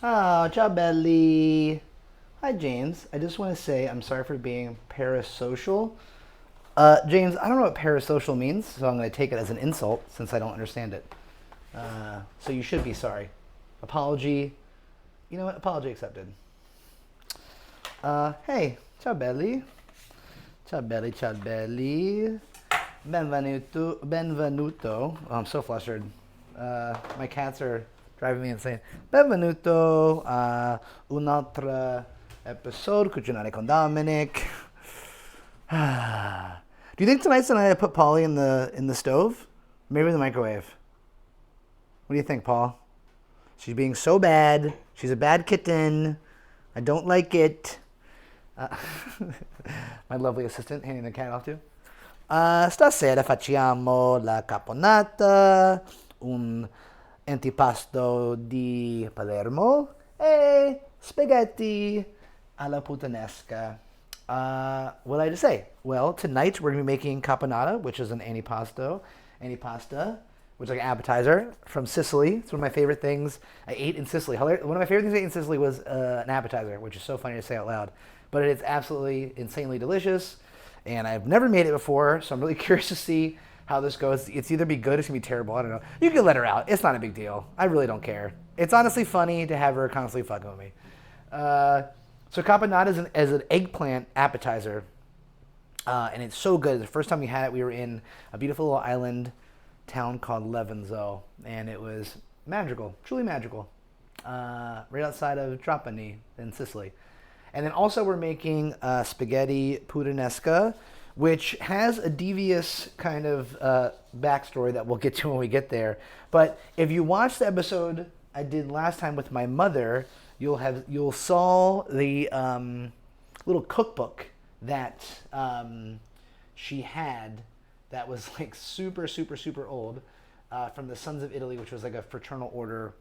Oh, ciao Belli. Hi, James. I just want to say I'm sorry for being parasocial. James, I don't know what parasocial means, so I'm going to take it as an insult since I don't understand it. So you should be sorry. Apology. You know what? Apology accepted. Hey, ciao Belli. Ciao Belli, ciao Belli. Benvenuto, benvenuto. Oh, I'm so flustered. My cats are driving me insane. Benvenuto a un'altra episode Cucinare con Dominic. Do you think tonight's the night I put Polly in the stove? Maybe in the microwave. What do you think, Paul? She's being so bad. She's a bad kitten. I don't like it. Uh, my lovely assistant handing the cat off to. Stasera facciamo la caponata, un antipasto di Palermo e spaghetti alla puttanesca. What did I just say? Well, tonight we're going to be making caponata, which is an antipasta, which is like an appetizer from Sicily. It's one of my favorite things I ate in Sicily. One of my favorite things I ate in Sicily was an appetizer, which is so funny to say out loud. But it's absolutely insanely delicious, and I've never made it before, so I'm really curious to see how this goes. It's either be good or it's going to be terrible. I don't know. You can let her out. It's not a big deal. I really don't care. It's honestly funny to have her constantly fucking with me. So caponata is an eggplant appetizer, and it's so good. The first time we had it, we were in a beautiful little island town called Levenzo, and it was magical, truly magical, right outside of Trapani in Sicily. And then also we're making spaghetti puttanesca, which has a devious kind of backstory that we'll get to when we get there. But if you watch the episode I did last time with my mother, you'll saw the little cookbook that she had that was like super super super old from the Sons of Italy, which was like a fraternal order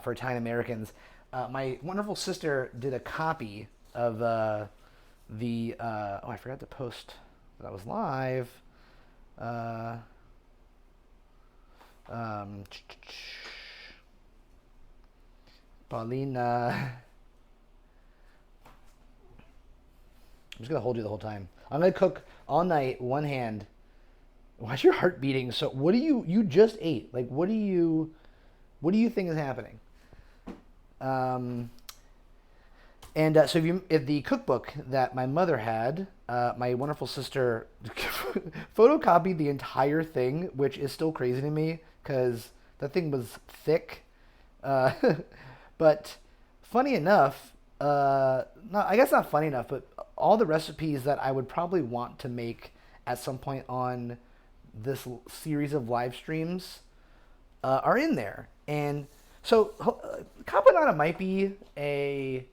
for Italian Americans. My wonderful sister did a copy of the I forgot to post that I was live. Um, Paulina. I'm just gonna hold you the whole time. I'm gonna cook all night, one hand. Why's your heart beating? So what do you just ate? Like what do you think is happening? Um, and so if the cookbook that my mother had, my wonderful sister photocopied the entire thing, which is still crazy to me because that thing was thick. Uh, but funny enough, I guess not funny enough, but all the recipes that I would probably want to make at some point on this series of live streams are in there. And so caponata might be a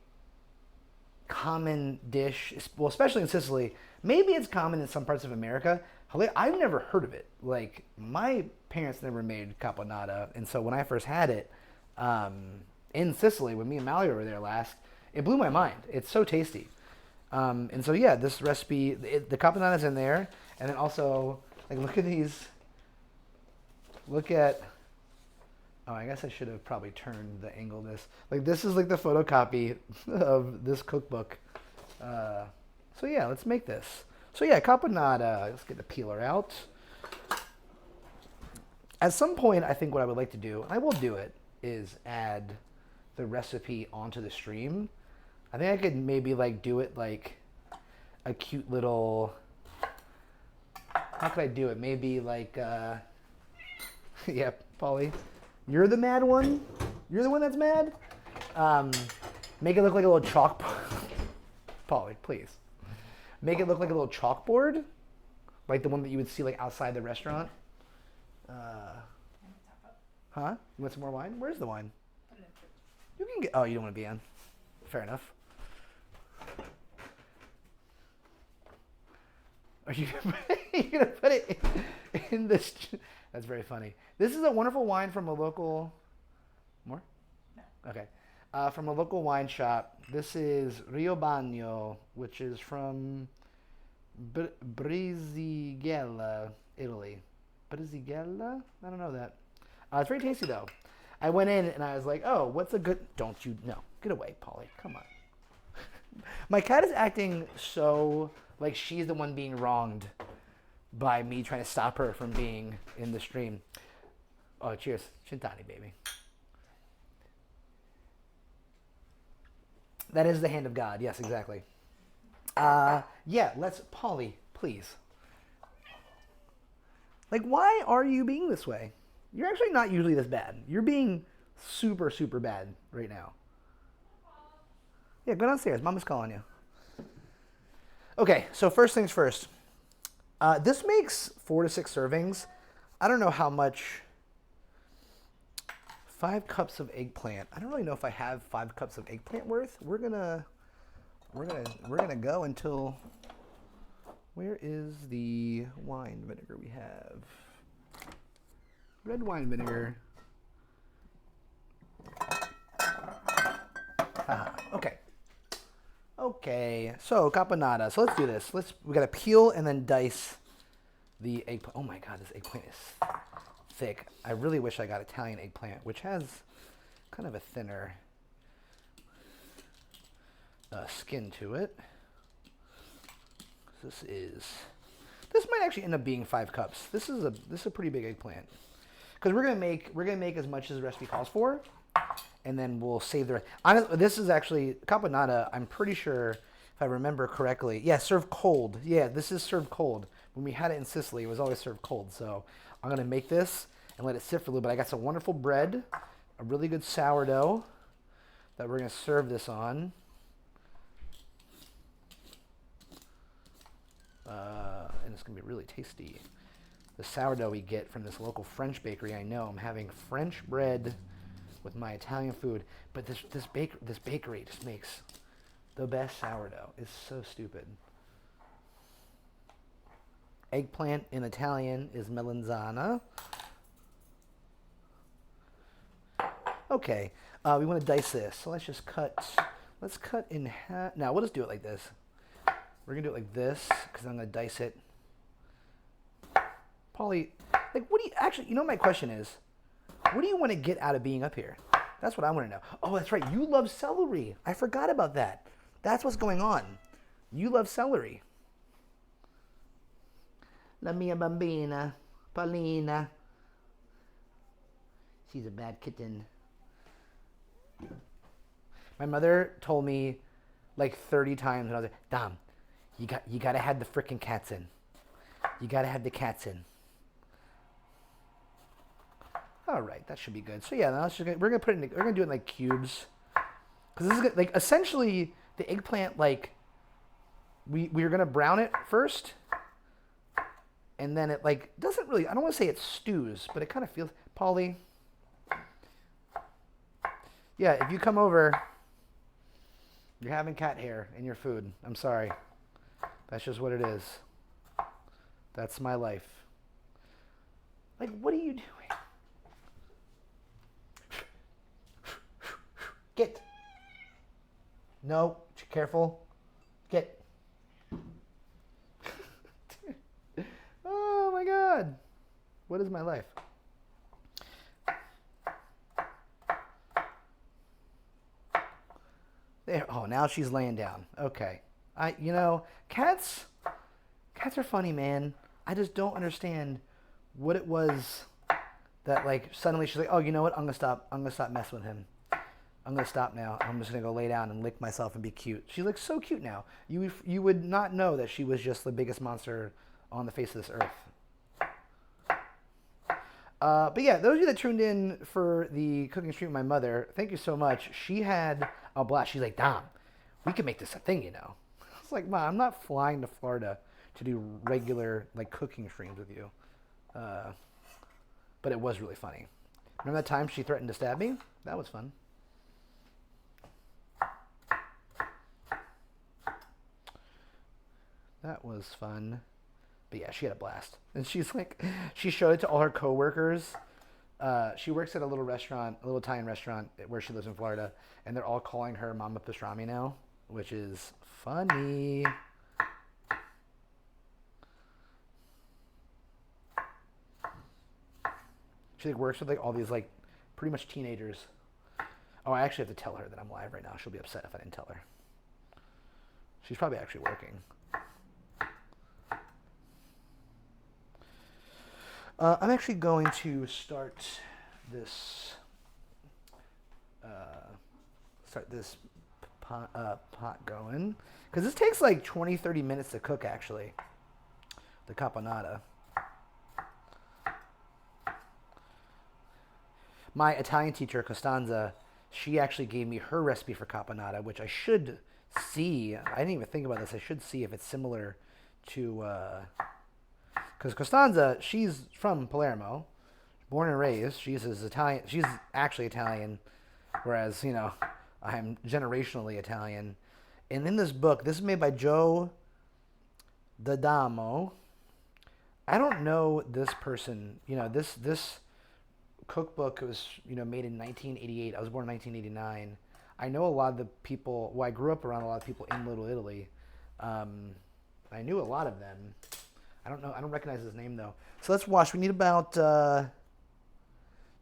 common dish, well, especially in Sicily. Maybe it's common in some parts of America. I've never heard of it. Like my parents never made caponata, and so when I first had it in Sicily, when me and Mallory were there last, it blew my mind. It's so tasty. And so yeah, this recipe, the caponata's in there, and then also like look at these. Look at. Oh, I guess I should have probably turned the angle of this. Like this is like the photocopy of this cookbook. So yeah, let's make this. So yeah, caponata. Let's get the peeler out. At some point, I think what I would like to do, and I will do it, is add the recipe onto the stream. I think I could maybe like do it like a cute little. How could I do it? Maybe like. Yeah, Polly. You're the mad one? You're the one that's mad? Make it look like a little chalkboard. Polly, please. Make it look like a little chalkboard. Like the one that you would see like outside the restaurant. Huh? You want some more wine? Where's the wine? You can get... Oh, you don't want to be on. Fair enough. Are you going to put it in this... That's very funny. This is a wonderful wine from a local... More? No. Okay. From a local wine shop. This is Rio Bagno, which is from Brisighella, Italy. Brisighella? I don't know that. It's very tasty, though. I went in and I was like, oh, what's a good? Don't you no? Get away, Polly. Come on. My cat is acting so like she's the one being wronged by me trying to stop her from being in the stream. Oh, cheers, Chintani, baby. That is the hand of God. Yes, exactly. Yeah, let's, Polly, please. Like, why are you being this way? You're actually not usually this bad. You're being super, super bad right now. Yeah, go downstairs. Mama's calling you. Okay, so first things first. This makes 4 to 6 servings. I don't know how much. 5 cups of eggplant. I don't really know if I have 5 cups of eggplant worth. We're gonna go until. Where is the wine vinegar we have? Red wine vinegar. Okay. Okay. So caponata. So let's do this. We gotta peel and then dice the eggplant. Oh my god, this eggplant is thick. I really wish I got Italian eggplant, which has kind of a thinner skin to it. This might actually end up being 5 cups. This is a pretty big eggplant because we're gonna make as much as the recipe calls for, and then we'll save the rest. Honestly, this is actually caponata. I'm pretty sure, if I remember correctly, yeah, served cold. Yeah, this is served cold. When we had it in Sicily, it was always served cold. So I'm gonna make this and let it sit for a little bit. I got some wonderful bread, a really good sourdough that we're gonna serve this on. And it's gonna be really tasty. The sourdough we get from this local French bakery. I know I'm having French bread with my Italian food, but this bakery just makes the best sourdough. It's so stupid. Eggplant in Italian is melanzana. Okay, we want to dice this, so let's just cut. Let's cut in half. Now we'll just do it like this. We're gonna do it like this because I'm gonna dice it. Polly, like, what do you actually? You know, my question is, what do you want to get out of being up here? That's what I want to know. Oh, that's right. You love celery. I forgot about that. That's what's going on. You love celery. La mia bambina, Paulina. She's a bad kitten. My mother told me like 30 times when I was like, Dom, you gotta have the freaking cats in. You gotta have the cats in. All right, that should be good. So yeah, now we're gonna do it in like cubes, because this is like essentially the eggplant. Like we're gonna brown it first, and then it like doesn't really. I don't want to say it stews, but it kind of feels. Polly, yeah, if you come over, you're having cat hair in your food. I'm sorry. That's just what it is. That's my life. Like, what are you doing? Get. No, careful. Get. Oh my God. What is my life? There. Oh, now she's laying down. Okay. Cats are funny, man. I just don't understand what it was that like suddenly she's like, oh, you know what? I'm gonna stop messing with him. I'm gonna stop now. I'm just gonna go lay down and lick myself and be cute. She looks so cute now. You would not know that she was just the biggest monster on the face of this earth. But yeah, those of you that tuned in for the cooking stream with my mother, thank you so much. She had a blast. She's like, Dom, we can make this a thing, you know. I was like, Mom, I'm not flying to Florida to do regular like cooking streams with you. But it was really funny. Remember that time she threatened to stab me? That was fun. That was fun. But yeah, she had a blast. And she's like, she showed it to all her coworkers. She works at a little restaurant, a little Italian restaurant where she lives in Florida. And they're all calling her Mama Pastrami now, which is funny. She like works with like all these like pretty much teenagers. Oh, I actually have to tell her that I'm live right now. She'll be upset if I didn't tell her. She's probably actually working. I'm actually going to start this pot going, because this takes like 20-30 minutes to cook, actually, the caponata. My Italian teacher, Costanza, she actually gave me her recipe for caponata, which I should see. I didn't even think about this. I should see if it's similar to, because Costanza, she's from Palermo, born and raised. She's Italian. She's actually Italian, whereas, you know, I'm generationally Italian. And in this book, this is made by Joe D'Adamo. I don't know this person. You know, this cookbook was, you know, made in 1988. I was born in 1989. I know a lot of the people. Well, I grew up around a lot of people in Little Italy. I knew a lot of them. I don't know. I don't recognize his name though. So let's wash. We need about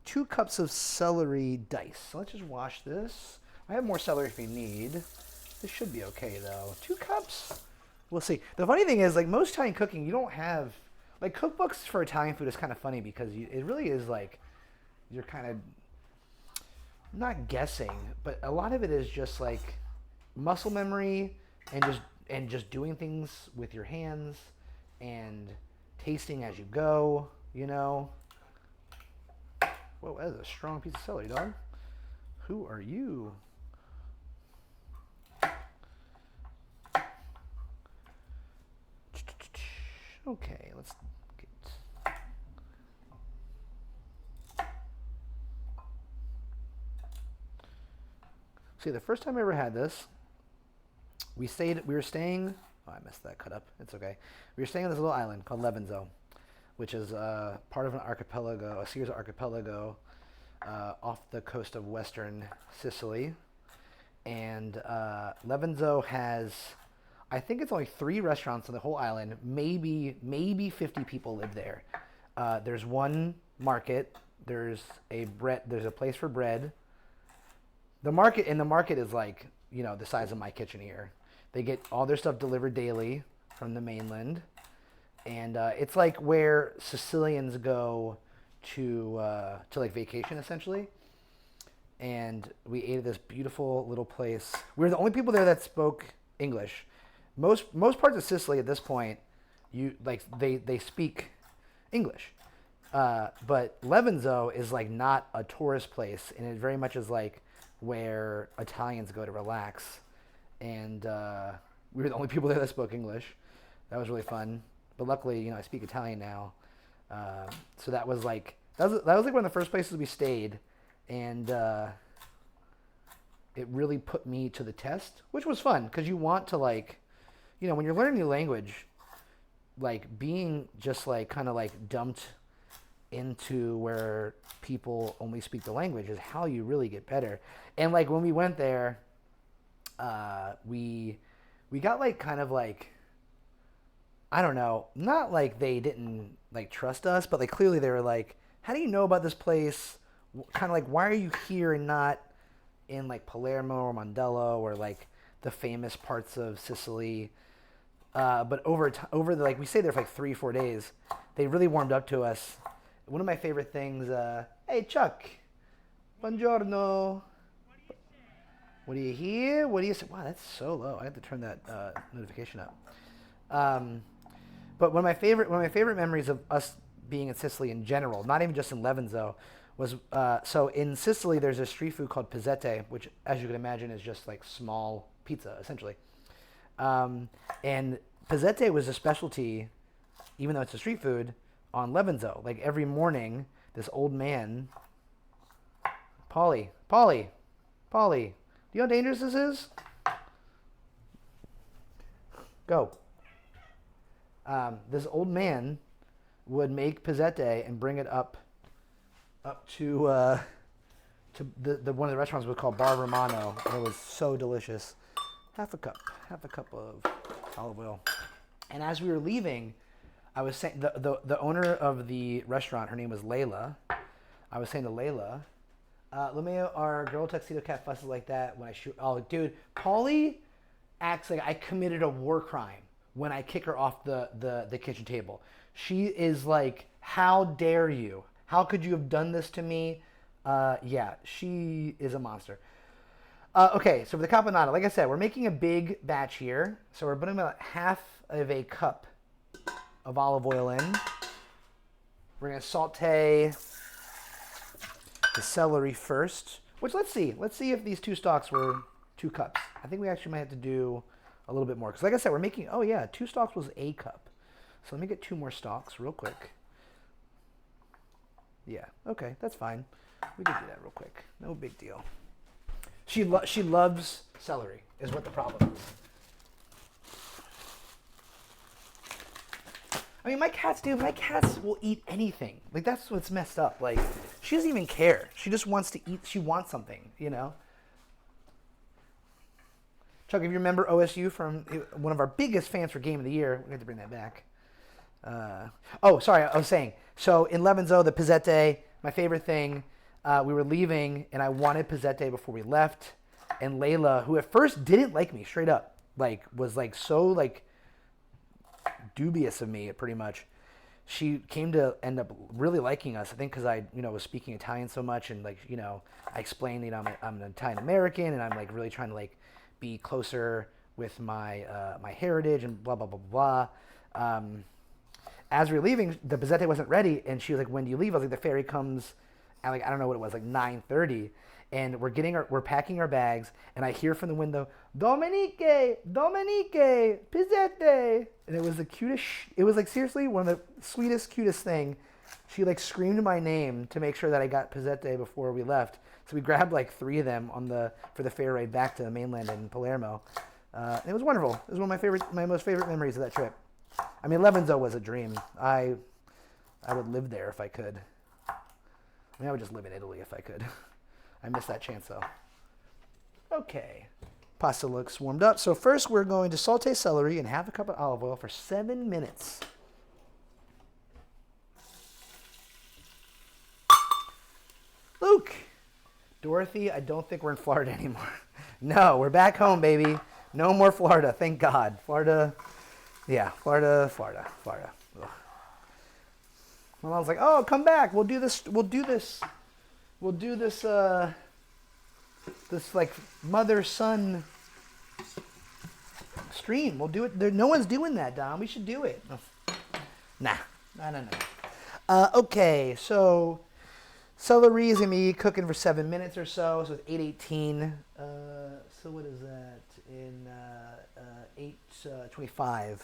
2 cups of celery dice. So let's just wash this. I have more celery if you need. This should be okay though. 2 cups. We'll see. The funny thing is, like most Italian cooking, you don't have like cookbooks for Italian food is kind of funny because it really is like you're kind of not guessing, but a lot of it is just like muscle memory and just doing things with your hands and tasting as you go, you know. Whoa, that is a strong piece of celery, dog. Who are you? Okay, let's get... See, the first time I ever had this, we were staying... Oh, I messed that cut up. It's okay. We were staying on this little island called Levenzo, which is part of an archipelago, a series of archipelago off the coast of western Sicily. And Levenzo has, I think it's only 3 restaurants on the whole island. Maybe 50 people live there. There's one market. There's a place for bread. The market is like, you know, the size of my kitchen here. They get all their stuff delivered daily from the mainland. And it's like where Sicilians go to like vacation, essentially. And we ate at this beautiful little place. We were the only people there that spoke English. Most parts of Sicily at this point, they speak English. But Levenzo is like not a tourist place, and it very much is like where Italians go to relax. And we were the only people there that spoke English. That was really fun. But luckily, you know, I speak Italian now. So that was like like one of the first places we stayed, and it really put me to the test, which was fun because you want to, like, you know, when you're learning a new language, like being just like kind of like dumped into where people only speak the language is how you really get better. And like when we went there, we got like kind of like, I don't know, not like they didn't like trust us, but like clearly they were like, how do you know about this place? Kind of like, why are you here and not in like Palermo or Mondello or like the famous parts of Sicily? But over the, like, we stayed there for like 3-4 days. They really warmed up to us. One of my favorite things, hey Chuck, buongiorno. What do you hear? What do you say? Wow, that's so low. I have to turn that notification up. But one of my favorite memories of us being in Sicily in general, not even just in Levenzo, was so in Sicily there's a street food called pizzette, which, as you can imagine, is just like small pizza essentially. And pizzette was a specialty, even though it's a street food, on Levenzo. Like every morning, this old man, Polly, do you know how dangerous this is? Go. This old man would make pizzette and bring it up to the one of the restaurants was called Bar Romano. It was so delicious. Half a cup of olive oil. And as we were leaving, I was saying the owner of the restaurant, her name was Layla. I was saying to Layla, Let me. Our girl tuxedo cat fusses like that when I shoot. Oh, dude, Paulie acts like I committed a war crime when I kick her off the kitchen table. She is like, how dare you? How could you have done this to me? Yeah, she is a monster. Okay, so for the caponata, like I said, we're making a big batch here. So we're putting about half of a cup of olive oil in. We're going to saute the celery first. Which, let's see. Let's see if these 2 stalks were 2 cups. I think we actually might have to do a little bit more. Because like I said, we're making, oh yeah, 2 stalks was a cup. So let me get 2 more stalks real quick. Yeah, okay, that's fine. We can do that real quick. No big deal. She loves celery, is what the problem is. I mean, my cats do. My cats will eat anything. Like, that's what's messed up. Like, she doesn't even care. She just wants to eat. She wants something, you know? Chuck, if you remember OSU from one of our biggest fans for Game of the Year, we have to bring that back. Oh, sorry, I was saying. So, in Levenzo, the pizzette, my favorite thing, we were leaving, and I wanted pizzette before we left. And Layla, who at first didn't like me, straight up, like, was, like, so, like, dubious of me, pretty much. She came to end up really liking us, I think because I, was speaking Italian so much, and, like, I explained, I'm an Italian American, and I'm, like, really trying to, like, be closer with my my heritage, and blah, blah, blah, blah, blah. As we were leaving, the pizzette wasn't ready, and she was like, when do you leave? I was like, the ferry comes at, like, I don't know what it was, like 9:30, and we're packing our bags, and I hear from the window, Dominic, pizzette, and it was the cutest, it was like seriously one of the sweetest, cutest thing. She like screamed my name to make sure that I got pizzette before we left. So we grabbed like 3 of them for the ferry ride back to the mainland in Palermo. It was wonderful. It was one of my most favorite memories of that trip. I mean, Levenzo was a dream. I would live there if I could. I mean, I would just live in Italy if I could. I missed that chance, though. Okay. Pasta looks warmed up. So first we're going to saute celery in half a cup of olive oil for 7 minutes. Luke. Dorothy, I don't think we're in Florida anymore. No, we're back home, baby. No more Florida, thank God. Florida. Ugh. My mom's like, oh, come back. We'll do this this like mother-son stream. We'll do it. No one's doing that, Dom. We should do it. Nah. Okay, so celery is going to be cooking for 7 minutes or so. So it's 8:18. So what is that in 8:25?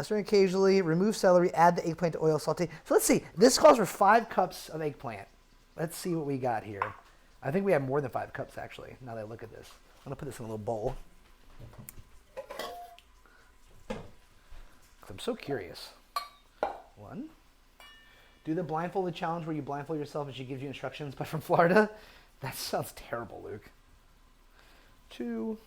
Stir occasionally, remove celery, add the eggplant to oil, saute. So let's see. This calls for 5 cups of eggplant. Let's see what we got here. I think we have more than 5 cups, actually, now that I look at this. I'm going to put this in a little bowl. I'm so curious. 1. Do the blindfolded challenge where you blindfold yourself and she gives you instructions, but from Florida? That sounds terrible, Luke. 2.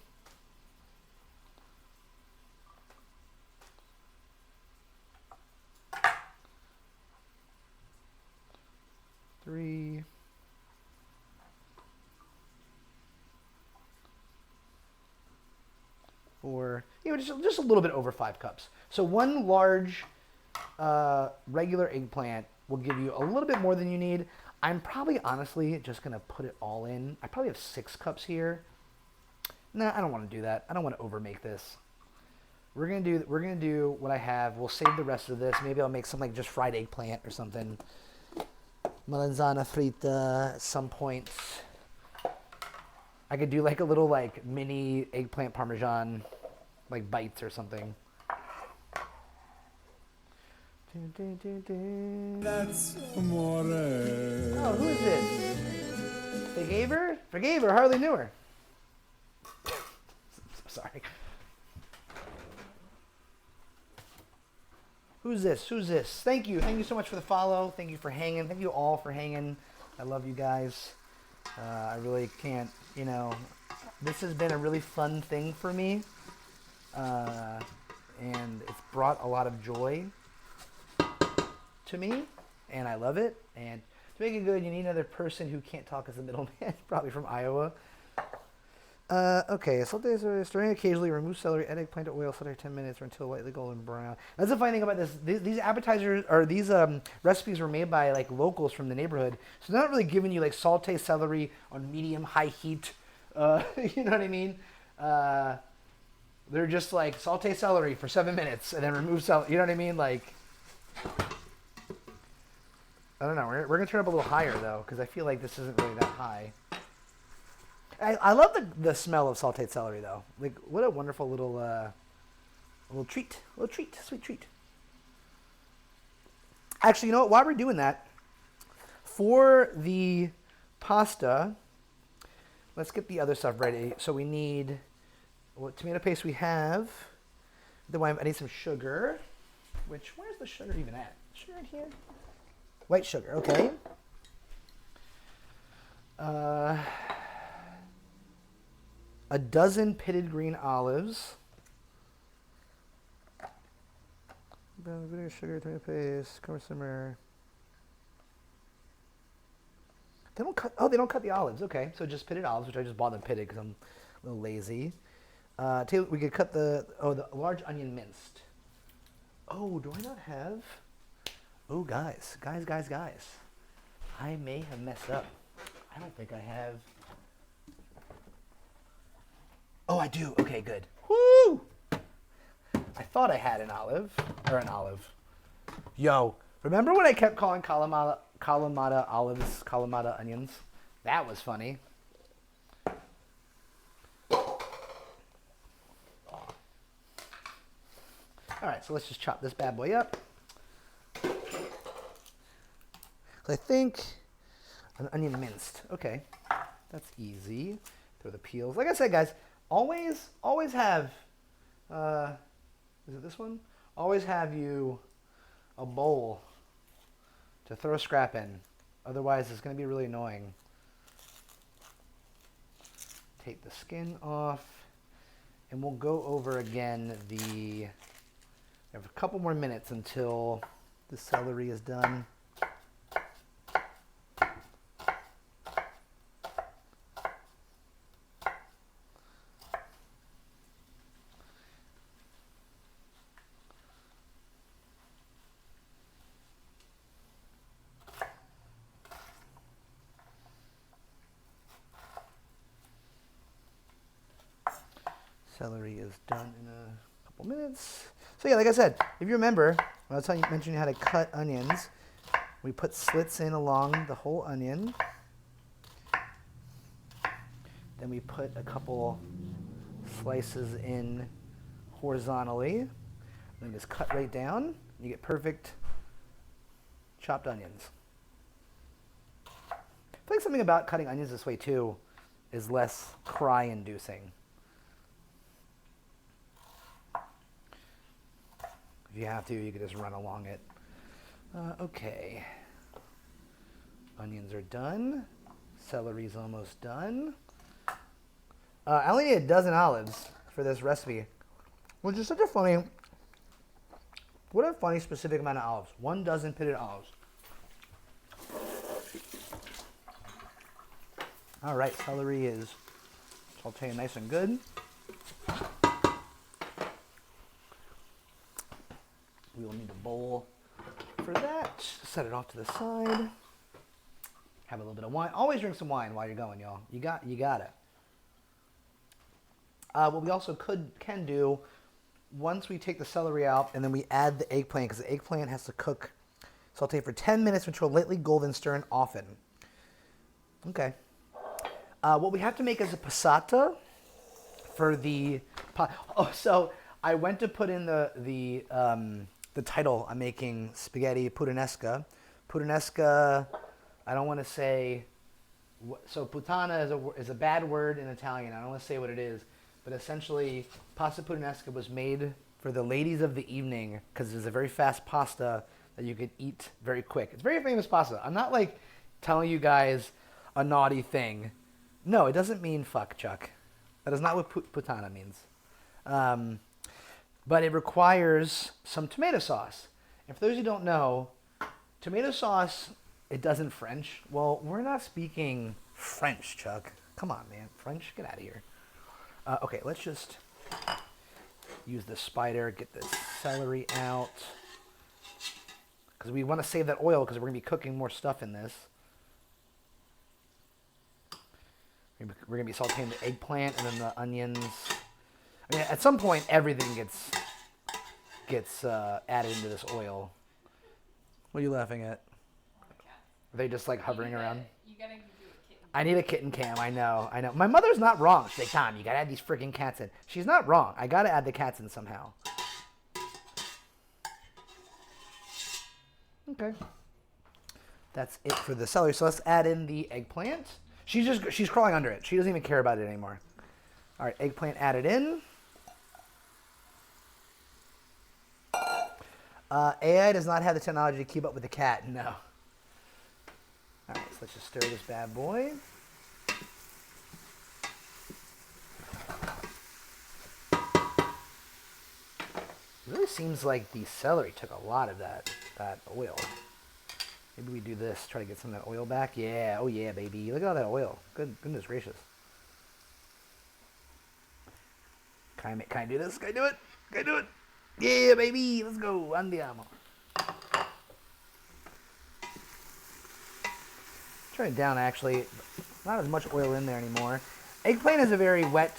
3. 4. Just a little bit over 5 cups. So 1 large regular eggplant will give you a little bit more than you need. I'm probably honestly just gonna put it all in. I probably have 6 cups here. Nah, I don't want to do that. I don't want to overmake this. We're gonna do what I have. We'll save the rest of this. Maybe I'll make some like just fried eggplant or something. Melanzana frita at some point. I could do like a little like mini eggplant parmesan like bites or something. That's amore. Oh, who is this? Forgave her? Forgave her, hardly knew her. Sorry. Who's this? Who's this? Thank you. Thank you so much for the follow. Thank you for hanging. Thank you all for hanging. I love you guys. I really can't, this has been a really fun thing for me. And it's brought a lot of joy to me. And I love it. And To make it good, you need another person who can't talk as a middleman, probably from Iowa. Okay, stirring occasionally, remove celery, add eggplant to oil, saute 10 minutes or until lightly golden brown. That's the funny thing about this. These appetizers, or these recipes were made by like locals from the neighborhood. So they're not really giving you like saute celery on medium, high heat. You know what I mean? They're just like saute celery for 7 minutes and then remove celery. You know what I mean? Like, I don't know. We're going to turn up a little higher though, because I feel like this isn't really that high. I love the smell of sauteed celery though. Like, what a wonderful little treat, sweet treat. Actually, you know what? While we're doing that, for the pasta, let's get the other stuff ready. So we need what tomato paste we have. Then I need some sugar. Where's the sugar even at? Sugar in here? White sugar, okay. A dozen pitted green olives. Vinegar, sugar, tomato paste, corn simmer. They don't cut the olives. Okay, so just pitted olives, which I just bought them pitted because I'm a little lazy. We could cut the large onion minced. Oh, do I not have? Oh, guys. I may have messed up. I don't think I have. Oh, I do. Okay, good. Woo! I thought I had an olive. Yo, remember when I kept calling Kalamata olives, Kalamata onions? That was funny. All right, so let's just chop this bad boy up. I think an onion minced. Okay, that's easy. Throw the peels. Like I said, guys, always have. Is it this one? Always have you a bowl to throw scrap in. Otherwise, it's going to be really annoying. Take the skin off, and we'll go over again we have a couple more minutes until the celery is done. Celery is done in a couple minutes. So yeah, like I said, if you remember, when I was mentioning you how to cut onions, we put slits in along the whole onion. Then we put a couple slices in horizontally. Then just cut right down. You get perfect chopped onions. I feel like something about cutting onions this way too is less cry-inducing. If you have to, you could just run along it. Okay. Onions are done. Celery's almost done. I only need a dozen olives for this recipe, which is such a funny, what a funny specific amount of olives. 1 dozen pitted olives. All right, celery is sauteing nice and good. We will need a bowl for that. Set it off to the side. Have a little bit of wine. Always drink some wine while you're going, y'all. You got it. What we also can do, once we take the celery out and then we add the eggplant, because the eggplant has to cook, saute for 10 minutes until lightly golden, stir often. Okay. What we have to make is a passata for the pot. Oh, so I went to put in the title. I'm making spaghetti puttanesca. Puttanesca, I don't want to say. So puttana is a bad word in Italian. I don't want to say what it is, but essentially, pasta puttanesca was made for the ladies of the evening because it's a very fast pasta that you could eat very quick. It's very famous pasta. I'm not like telling you guys a naughty thing. No, it doesn't mean fuck, Chuck. That is not what puttana means. But it requires some tomato sauce. And for those who don't know, tomato sauce It doesn't French? Well, we're not speaking French, Chuck. Come on, man. French? Get out of here. Okay, let's just use the spider, get the celery out. Because we want to save that oil because we're going to be cooking more stuff in this. We're going to be sauteing the eggplant and then the onions. I mean, at some point, everything gets added into this oil. What are you laughing at? Are they just like hovering around? You gotta do a kitten. I need a kitten cam. I know. My mother's not wrong. She's like, Tom, you gotta add these freaking cats in. She's not wrong. I gotta add the cats in somehow. Okay. That's it for the celery. So let's add in the eggplant. She's crawling under it. She doesn't even care about it anymore. All right, eggplant added in. AI does not have the technology to keep up with the cat. No. All right, so let's just stir this bad boy. It really seems like the celery took a lot of that oil. Maybe we do this, try to get some of that oil back. Yeah, oh yeah, baby. Look at all that oil. Goodness gracious. Can I do this? Can I do it? Can I do it? Yeah, baby. Let's go. Andiamo. Turn it down, actually. Not as much oil in there anymore. Eggplant is a very wet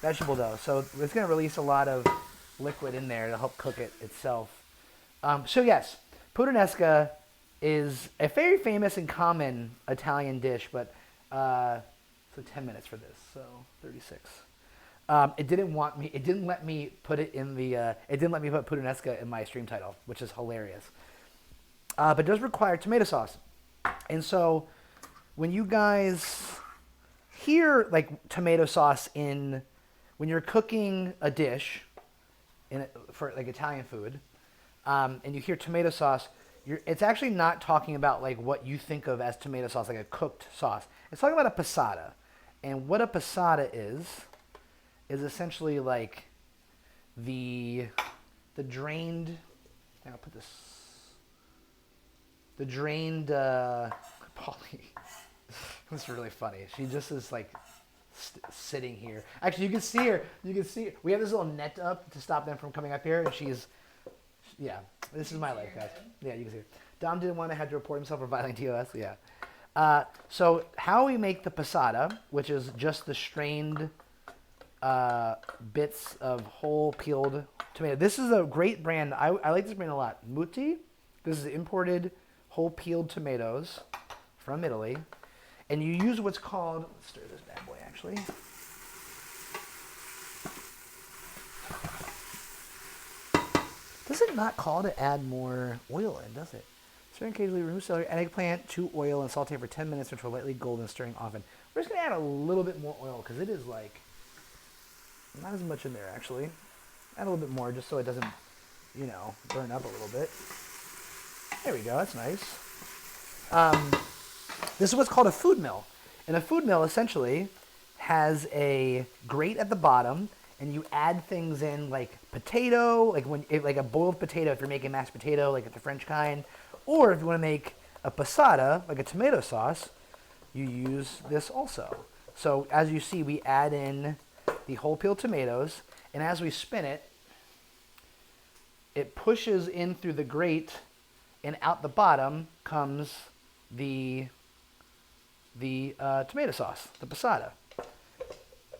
vegetable, though, so it's going to release a lot of liquid in there to help cook it itself. So yes, puttanesca is a very famous and common Italian dish, but so 10 minutes for this, so 36. It didn't let me put it in the, it didn't let me put puttanesca in my stream title, which is hilarious. But it does require tomato sauce. And so when you guys hear like tomato sauce when you're cooking a dish for like Italian food, and you hear tomato sauce, it's actually not talking about like what you think of as tomato sauce, like a cooked sauce. It's talking about a passata. And what a passata is essentially like the drained, I'll put this, the drained, Polly, this is really funny. She just is like sitting here. Actually, you can see her. We have this little net up to stop them from coming up here, and yeah, this is my life, guys. Yeah, you can see her. Dom didn't want to have to report himself for violating TOS, yeah. So how we make the passata, which is just the strained bits of whole peeled tomato. This is a great brand. I like this brand a lot. Mutti. This is imported whole peeled tomatoes from Italy. And you use what's called, let's stir this bad boy actually. Does it not call to add more oil in, does it? Stir and occasionally remove celery, add eggplant to oil and saute for 10 minutes until lightly golden, stirring often. We're just going to add a little bit more oil because it is like, not as much in there actually. Add a little bit more just so it doesn't, burn up a little bit. There we go, that's nice. This is what's called a food mill. And a food mill essentially has a grate at the bottom, and you add things in like potato, like a boiled potato if you're making mashed potato, like the French kind, or if you want to make a passata, like a tomato sauce, you use this also. So as you see, we add in the whole peeled tomatoes, and as we spin it, it pushes in through the grate, and out the bottom comes the tomato sauce, the passata.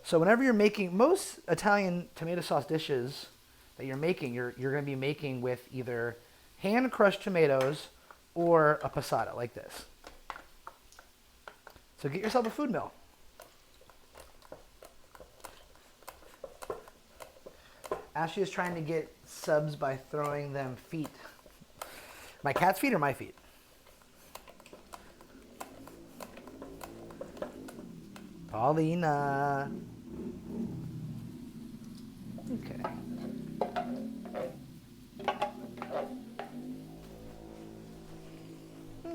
So whenever you're making, most Italian tomato sauce dishes that you're making, you're going to be making with either hand-crushed tomatoes or a passata like this. So get yourself a food mill. Ashley is trying to get subs by throwing them feet. My cat's feet or my feet? Paulina. Okay.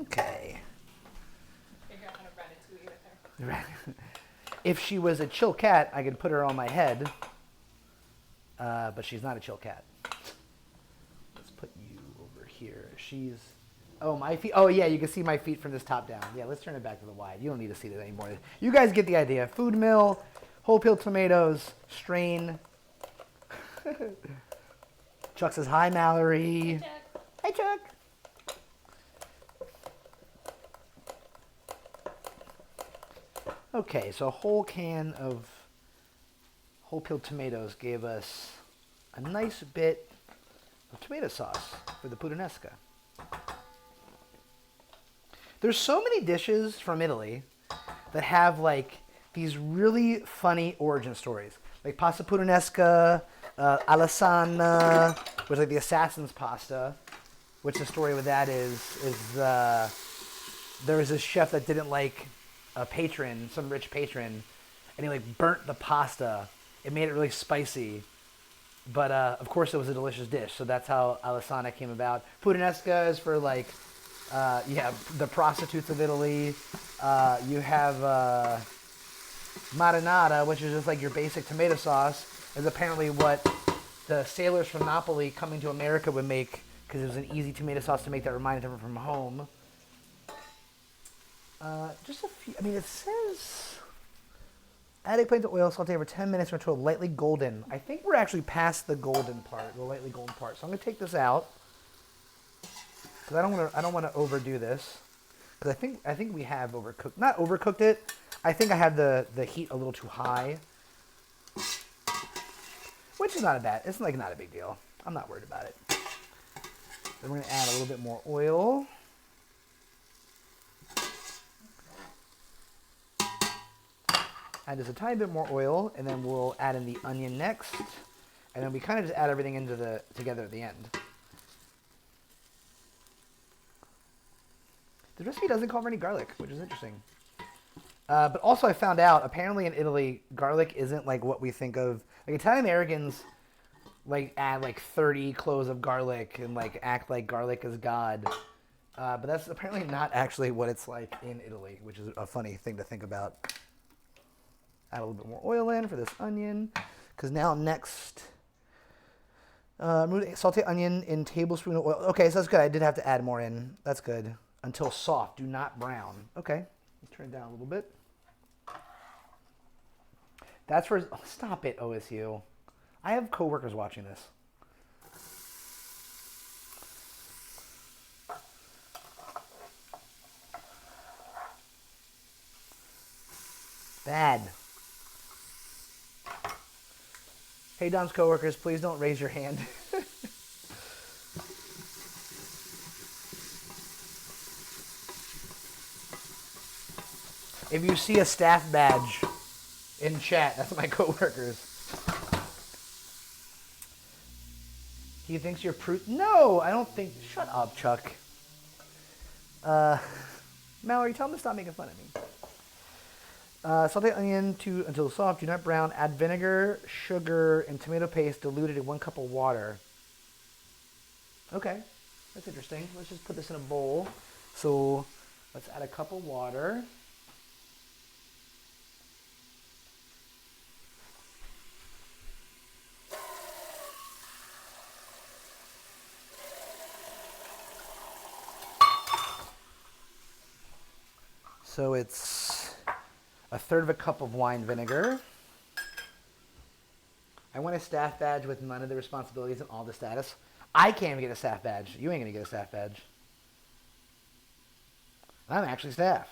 Okay. Figure out how to ratatouille with her. If she was a chill cat, I could put her on my head. But she's not a chill cat. Let's put you over here. She's Oh, my feet. Oh, yeah, you can see my feet from this top down. Yeah, let's turn it back to the wide. You don't need to see that anymore. You guys get the idea. Food mill, whole peel tomatoes, strain. Chuck says, hi, Mallory. Hi, Chuck. Okay, so a whole can of whole peeled tomatoes gave us a nice bit of tomato sauce for the puttanesca. There's so many dishes from Italy that have like these really funny origin stories. Like pasta puttanesca, Alessana, which is like the assassin's pasta, which the story with that is there was this chef that didn't like a patron, some rich patron, and he like burnt the pasta. It made it really spicy. But of course it was a delicious dish, so that's how Alessana came about. Puttanesca is for like, you have the prostitutes of Italy. You have marinara, which is just like your basic tomato sauce, is apparently what the sailors from Napoli coming to America would make because it was an easy tomato sauce to make that reminded them from home. Just a few, I mean, it says add eggplant to oil, saute over 10 minutes until lightly golden. I think we're actually past the golden part, the lightly golden part. So I'm gonna take this out because I don't want to overdo this because I think we have overcooked, not overcooked it. I think I have the heat a little too high, which is not a bad. It's like not a big deal. I'm not worried about it. Then we're gonna add a little bit more oil. Add just a tiny bit more oil, and then we'll add in the onion next, and then we kind of just add everything together at the end. The recipe doesn't call for any garlic, which is interesting. But also I found out, apparently in Italy, garlic isn't like what we think of. Like Italian Americans like add like 30 cloves of garlic and like act like garlic is God. But that's apparently not actually what it's like in Italy, which is a funny thing to think about. Add a little bit more oil in for this onion, because now next, saute onion in tablespoon of oil. Okay, so that's good. I did have to add more in. That's good. Until soft, do not brown. Okay, let's turn it down a little bit. That's for, oh, stop it, OSU. I have coworkers watching this. Bad. Hey, Dom's coworkers, please don't raise your hand. If you see a staff badge in chat, that's my coworkers. He thinks you're No, I don't think. Shut up, Chuck. Mallory, tell him to stop making fun of me. Saute onion until soft. Do not brown. Add vinegar, sugar, and tomato paste diluted in 1 cup of water. Okay, that's interesting. Let's just put this in a bowl. So let's add a cup of water. So it's 1/3 cup of wine vinegar. I want a staff badge with none of the responsibilities and all the status. I can't even get a staff badge. You ain't gonna get a staff badge. I'm actually staff.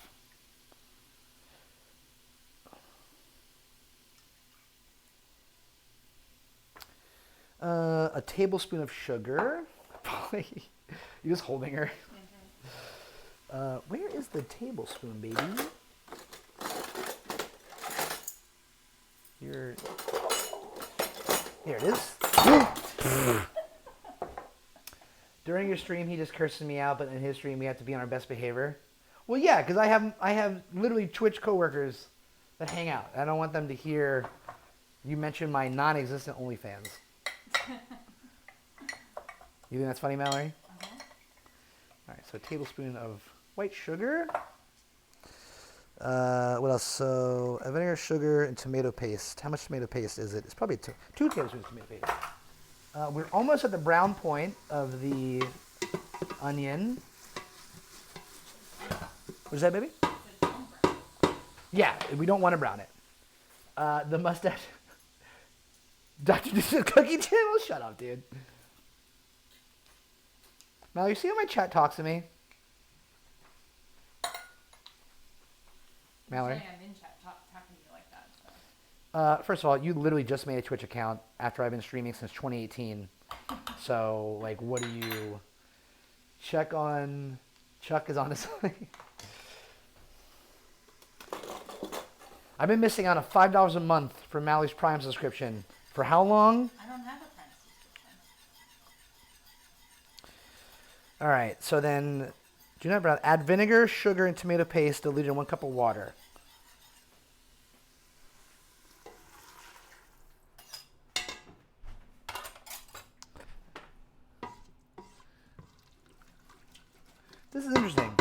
A tablespoon of sugar. You're just holding her. Where is the tablespoon, baby? Here it is. During your stream, he just curses me out, but in his stream, we have to be on our best behavior. Well, yeah, because I have literally Twitch coworkers that hang out. I don't want them to hear you mention my non-existent OnlyFans. You think that's funny, Mallory? Uh-huh. All right, so a tablespoon of white sugar. What else? So vinegar, sugar, and tomato paste. How much tomato paste is it? It's probably 2 tablespoons of tomato paste. We're almost at the brown point of the onion. What's that, baby? So don't brown. Yeah, we don't want to brown it. The mustache. Dr. Dishes Cookie Channel? Shut up, dude. Now, you see how my chat talks to me? Mallory? Usually I'm in chat talking to you like that. So. First of all, you literally just made a Twitch account after I've been streaming since 2018. So, like, what do you... Chuck is honestly... I've been missing out on $5 a month for Mallory's Prime subscription. For how long? I don't have a Prime subscription. All right, so then do not brown. Add vinegar, sugar, and tomato paste diluted in 1 cup of water. This is interesting.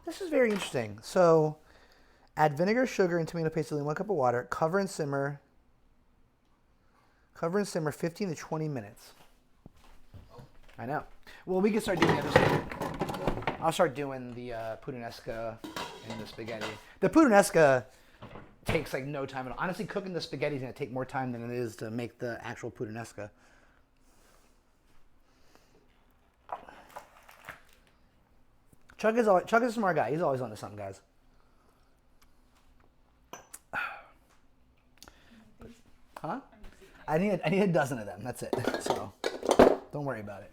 This is very interesting. So, add vinegar, sugar, and tomato paste diluted in 1 cup of water. Cover and simmer. Cover and simmer 15 to 20 minutes. I know. Well, we can start doing the other stuff. I'll start doing the puttanesca and the spaghetti. The puttanesca takes like no time at all. Honestly, cooking the spaghetti is going to take more time than it is to make the actual puttanesca. Chuck is a smart guy. He's always onto something, guys. Huh? I need a dozen of them. That's it. So don't worry about it.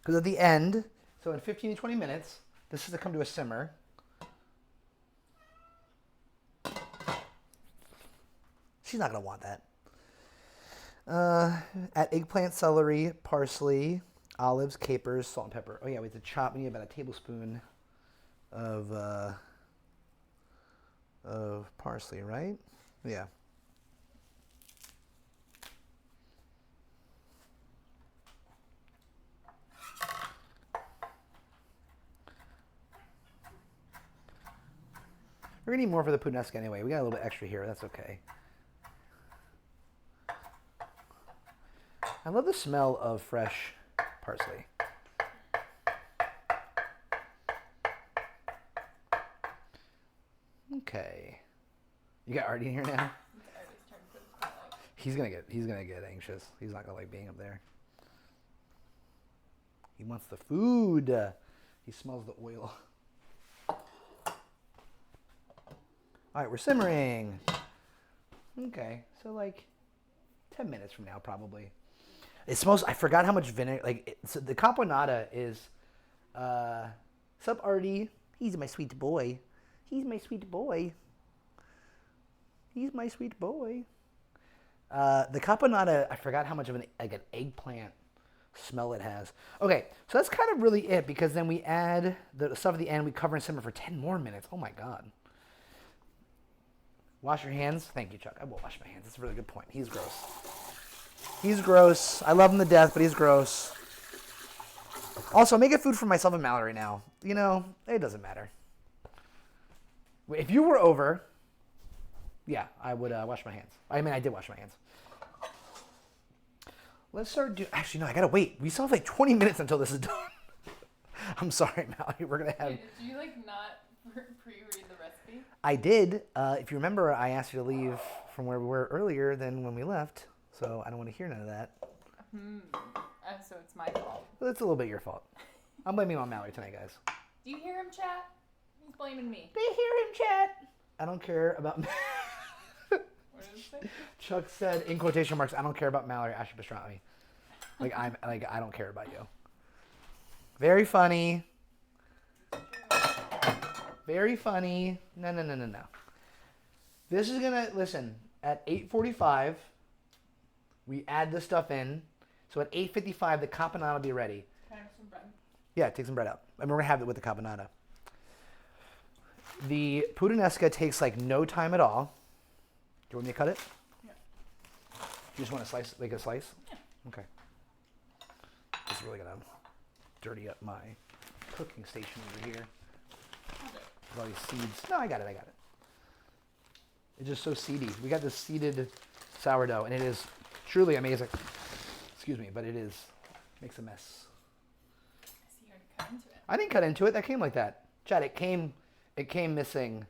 Because at the end, so in 15 to 20 minutes, this is to come to a simmer. She's not going to want that. Add eggplant, celery, parsley, olives, capers, salt, and pepper. Oh, yeah, we have to chop. We need about a tablespoon of parsley, right? Yeah. We're going to need more for the puttanesca anyway. We got a little bit extra here. That's okay. I love the smell of fresh parsley. Okay. You got Artie in here now? He's gonna get anxious. He's not gonna like being up there. He wants the food. He smells the oil. All right, we're simmering. Okay, so like 10 minutes from now, probably. It smells. I forgot how much vinegar. Like so the caponata is. Sup, Artie? He's my sweet boy. He's my sweet boy. He's my sweet boy. The caponata. I forgot how much of an eggplant smell it has. Okay, so that's kind of really it because then we add the stuff at the end. We cover and simmer for 10 more minutes. Oh my god. Wash your hands. Thank you, Chuck. I will wash my hands. That's a really good point. He's gross. He's gross. I love him to death, but he's gross. Also, I'm making food for myself and Mallory now. You know, it doesn't matter. If you were over, yeah, I would wash my hands. I mean, I did wash my hands. Let's start doing... Actually, no, I gotta wait. We still have like 20 minutes until this is done. I'm sorry, Mallory. We're gonna have... Did you like not pre-read the recipe? I did. If you remember, I asked you to leave from where we were earlier than when we left. So I don't want to hear none of that. So it's my fault. Well, that's a little bit your fault. I'm blaming on Mallory tonight, guys. Do you hear him, chat? He's blaming me. Do you hear him, chat? I don't care about... What did it say? Chuck said, in quotation marks, I don't care about Mallory Ashley Pastrami. I don't care about you. Very funny. Very funny. No. This is gonna, listen, at 8:45, we add this stuff in. So at 8:55, the caponata will be ready. Can I have some bread? Yeah, take some bread out. And we're gonna have it with the caponata. The puttanesca takes like no time at all. Do you want me to cut it? Yeah. You just want to slice, like a slice? Yeah. Okay. This is really gonna dirty up my cooking station over here. With all these seeds. No, I got it. It's just so seedy. We got this seeded sourdough, and it is truly amazing. Excuse me, but makes a mess. I see you already cut into it. I didn't cut into it. That came like that. Chad, it came It came missing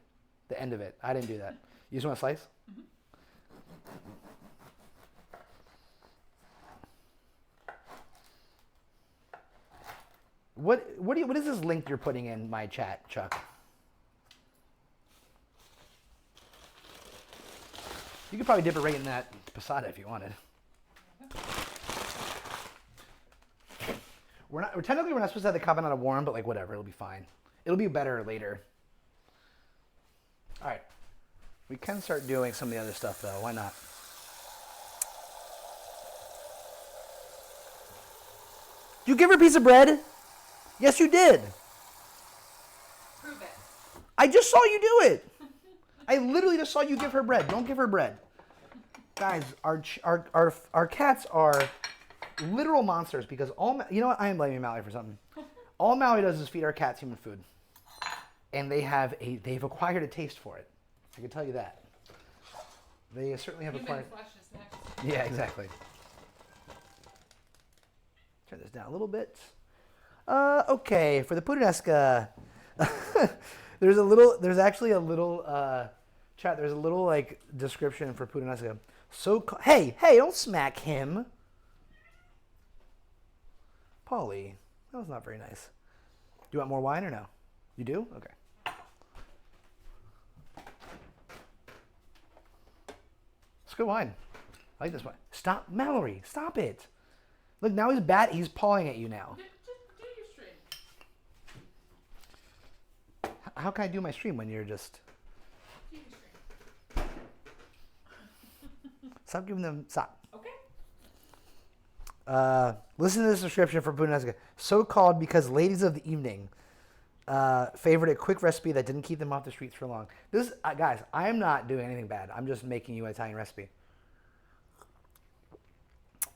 the end of it. I didn't do that. You just want to slice? Mm-hmm. What is this link you're putting in my chat, Chuck? You could probably dip it right in that passata if you wanted. We're not supposed to have the caponata warm, but like whatever, it'll be fine. It'll be better later. All right, we can start doing some of the other stuff though. Why not? You give her a piece of bread? Yes, you did. Prove it. I just saw you do it. I literally just saw you give her bread. Don't give her bread. Guys, our cats are literal monsters because you know what? I am blaming Mallory for something. All Mallory does is feed our cats human food. And they've acquired a taste for it. I can tell you that. They certainly have acquired. Human flesh is next. Yeah, exactly. Turn this down a little bit. Okay, for the puttanesca, there's actually a little chat. There's a little like description for puttanesca. So hey, don't smack him, Paulie. That was not very nice. Do you want more wine or no? You do? Okay. It's good wine. I like this wine. Stop, Mallory. Stop it. Look, now he's bad. He's pawing at you now. Just do your stream. How can I do my stream when you're just... Do your stream. Stop giving them... Stop. Okay. Listen to this description for puttanesca. So called because ladies of the evening favored a quick recipe that didn't keep them off the streets for long. This, guys, I am not doing anything bad. I'm just making you an Italian recipe.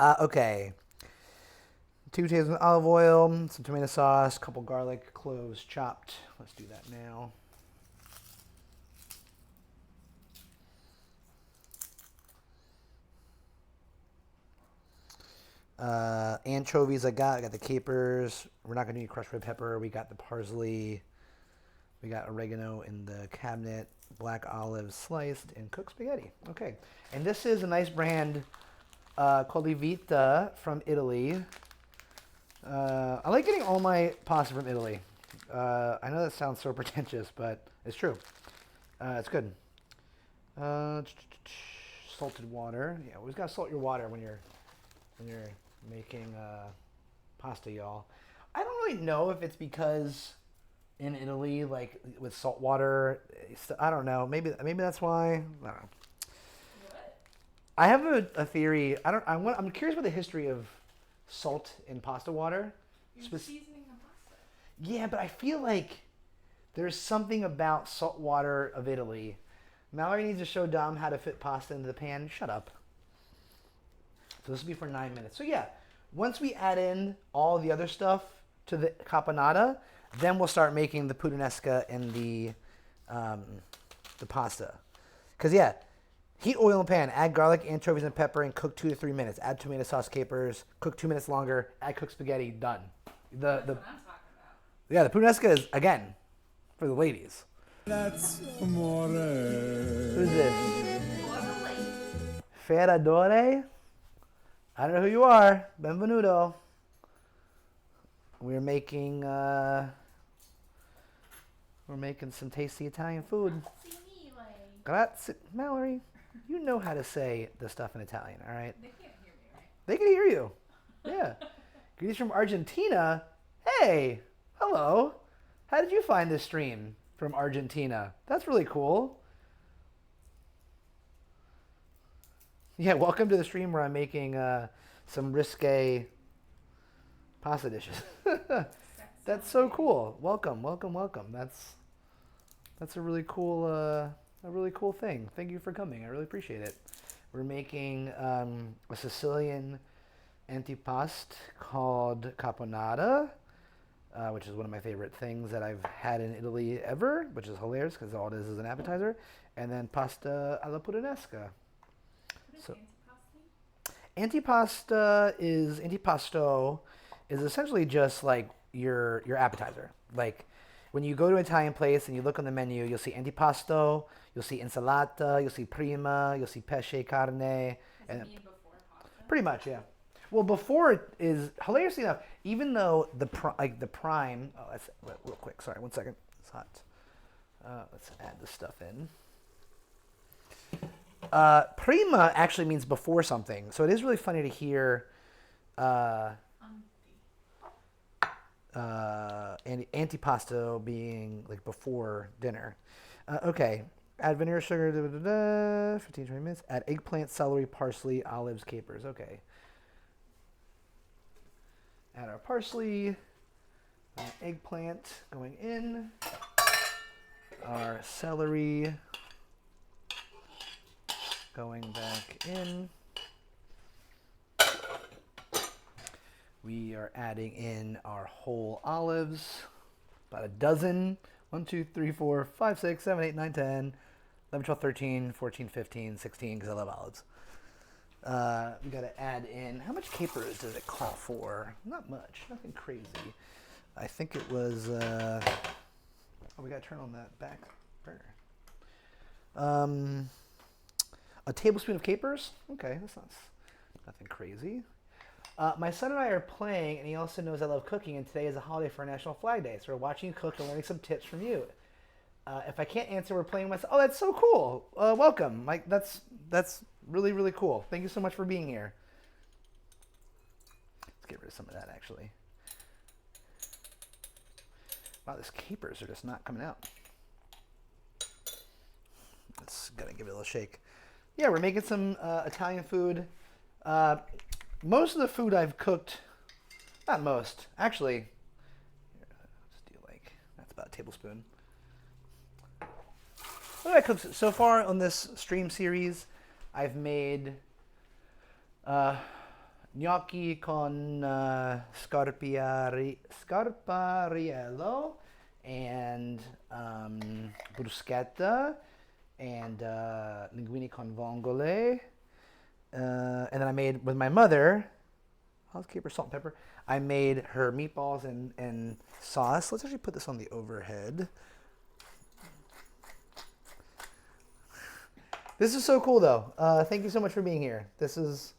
Okay. 2 tablespoons of olive oil, some tomato sauce, couple garlic cloves chopped. Let's do that now. Anchovies I got the capers. We're not going to need crushed red pepper. We got the parsley. We got oregano in the cabinet. Black olives sliced and cooked spaghetti. Okay. And this is a nice brand called Vita from Italy. I like getting all my pasta from Italy. I know that sounds so pretentious, but it's true. It's good. Salted water. Yeah, always gotta salt your water when you're making pasta, y'all. I don't really know if it's because in Italy, like with salt water, I don't know. Maybe that's why. I don't know. What? I have a theory. I'm curious about the history of salt in pasta water. You're seasoning the pasta. Yeah, but I feel like there's something about salt water of Italy. Mallory needs to show Dom how to fit pasta into the pan. Shut up. So this will be for 9 minutes. So yeah, once we add in all the other stuff to the caponata, then we'll start making the puttanesca and the pasta. Because yeah, heat oil in pan, add garlic, anchovies, and pepper, and cook 2 to 3 minutes. Add tomato sauce, capers, cook 2 minutes longer, add cooked spaghetti, done. That's what I'm talking about. Yeah, the puttanesca is, again, for the ladies. That's amore. Who's this? It wasn't late. Ferradore? I don't know who you are. Benvenuto. We're making some tasty Italian food. Grazie. Mallory, you know how to say the stuff in Italian, all right? They can't hear me, right? They can hear you. Yeah. Greetings from Argentina. Hey, hello. How did you find this stream from Argentina? That's really cool. Yeah, welcome to the stream where I'm making some risque pasta dishes. That's so cool. Welcome. That's a really cool thing. Thank you for coming. I really appreciate it. We're making a Sicilian antipasto called Caponata, which is one of my favorite things that I've had in Italy ever, which is hilarious because all it is an appetizer, and then pasta alla puttanesca. So, antipasto is essentially just like your appetizer. Like when you go to an Italian place and you look on the menu, you'll see antipasto, you'll see insalata, you'll see prima, you'll see pesce, carne, Does and it mean before pasta? pretty much, yeah. Well, before it is hilariously enough, even though the prime. Oh, that's real quick. Sorry, 1 second. It's hot. Let's add this stuff in. Prima actually means before something, so it is really funny to hear antipasto being like before dinner. Okay, add vinegar, sugar, 15, 20 minutes. Add eggplant, celery, parsley, olives, capers. Okay. Add our parsley, eggplant going in, our celery going back in. We are adding in our whole olives, about a dozen. 1, 2, 3, 4, 5, 6, 7, 8, 9, 10, 11, 12, 13, 14, 15, 16, because I love olives. We got to add in, how much capers does it call for? Not much, nothing crazy. I think it was, we got to turn on that back burner. A tablespoon of capers? Okay, that's not nothing crazy. My son and I are playing, and he also knows I love cooking, and today is a holiday for National Flag Day, so we're watching you cook and learning some tips from you. If I can't answer, we're playing myself. Oh, that's so cool. Welcome. Mike, that's really, really cool. Thank you so much for being here. Let's get rid of some of that, actually. Wow, these capers are just not coming out. Let's gotta give it a little shake. Yeah, we're making some Italian food. Most of the food I've cooked, not most, actually, here, let's do like, that's about a tablespoon. What have I cooked so far on this stream series? I've made gnocchi con scarpariello and bruschetta and linguine con vongole. And then I made, with my mother, housekeeper, salt and pepper, I made her meatballs and sauce. Let's actually put this on the overhead. This is so cool, though. Thank you so much for being here. This is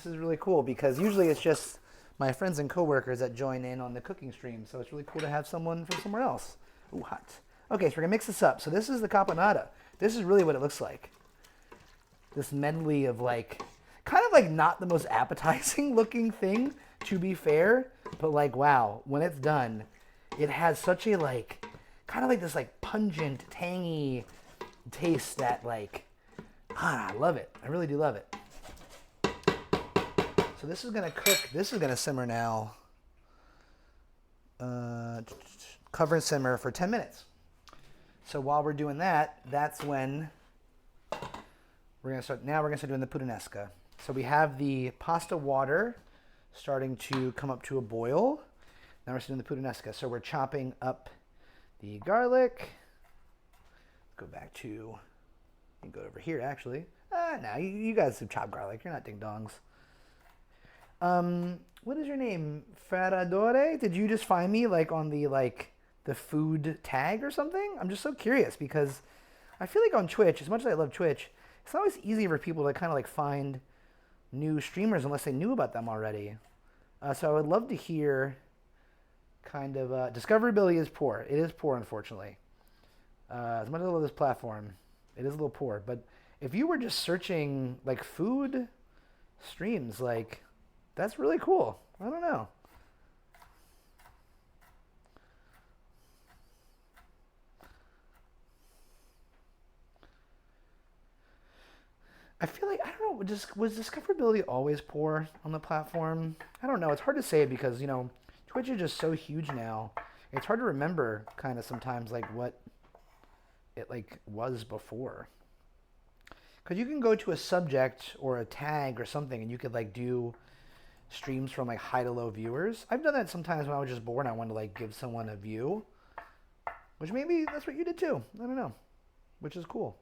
really cool because usually it's just my friends and coworkers that join in on the cooking stream. So it's really cool to have someone from somewhere else. Ooh, hot. Okay, so we're gonna mix this up. So this is the caponata. This is really what it looks like. This medley of like, kind of like not the most appetizing looking thing, to be fair, but like, wow, when it's done, it has such a like, kind of like this like pungent, tangy taste that like, I love it. I really do love it. So this is gonna cook, this is gonna simmer now. Cover and simmer for 10 minutes. So while we're doing that, that's when we're gonna start doing the puttanesca. So we have the pasta water starting to come up to a boil. Now we're doing the puttanesca. So we're chopping up the garlic. Go back to, you can go over here actually. No, you guys have chopped garlic. You're not ding dongs. What is your name? Ferradore? Did you just find me like on the food tag or something? I'm just so curious because I feel like on Twitch, as much as I love Twitch, it's not always easy for people to kind of like find new streamers unless they knew about them already. So I would love to hear kind of, discoverability is poor. It is poor, unfortunately. As much as I love this platform, it is a little poor. But if you were just searching like food streams, like that's really cool. I don't know. I feel like, I don't know, was discoverability always poor on the platform? I don't know. It's hard to say because, you know, Twitch is just so huge now. It's hard to remember kind of sometimes like what it like was before. Because you can go to a subject or a tag or something and you could like do streams from like high to low viewers. I've done that sometimes when I was just bored and I wanted to like give someone a view. Which maybe that's what you did too. I don't know. Which is cool.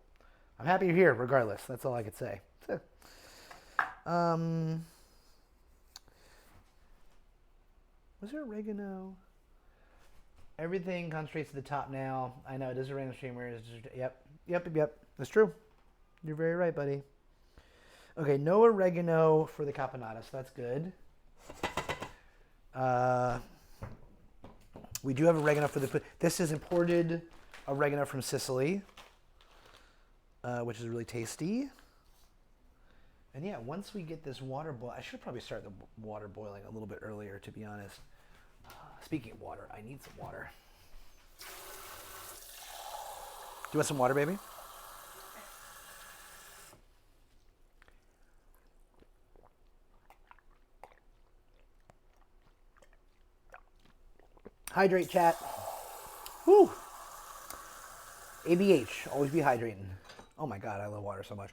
I'm happy you're here, regardless. That's all I could say. Was there oregano? Everything concentrates to the top now. I know it is a random streamer. Yep. That's true. You're very right, buddy. Okay, no oregano for the caponata, so that's good. We do have oregano for the. This is imported oregano from Sicily, which is really tasty. And yeah, once we get this water boil, I should probably start the water boiling a little bit earlier, to be honest. Speaking of water, I need some water. Do you want some water, baby? Hydrate, chat. Woo! ABH, always be hydrating. Oh my god, I love water so much.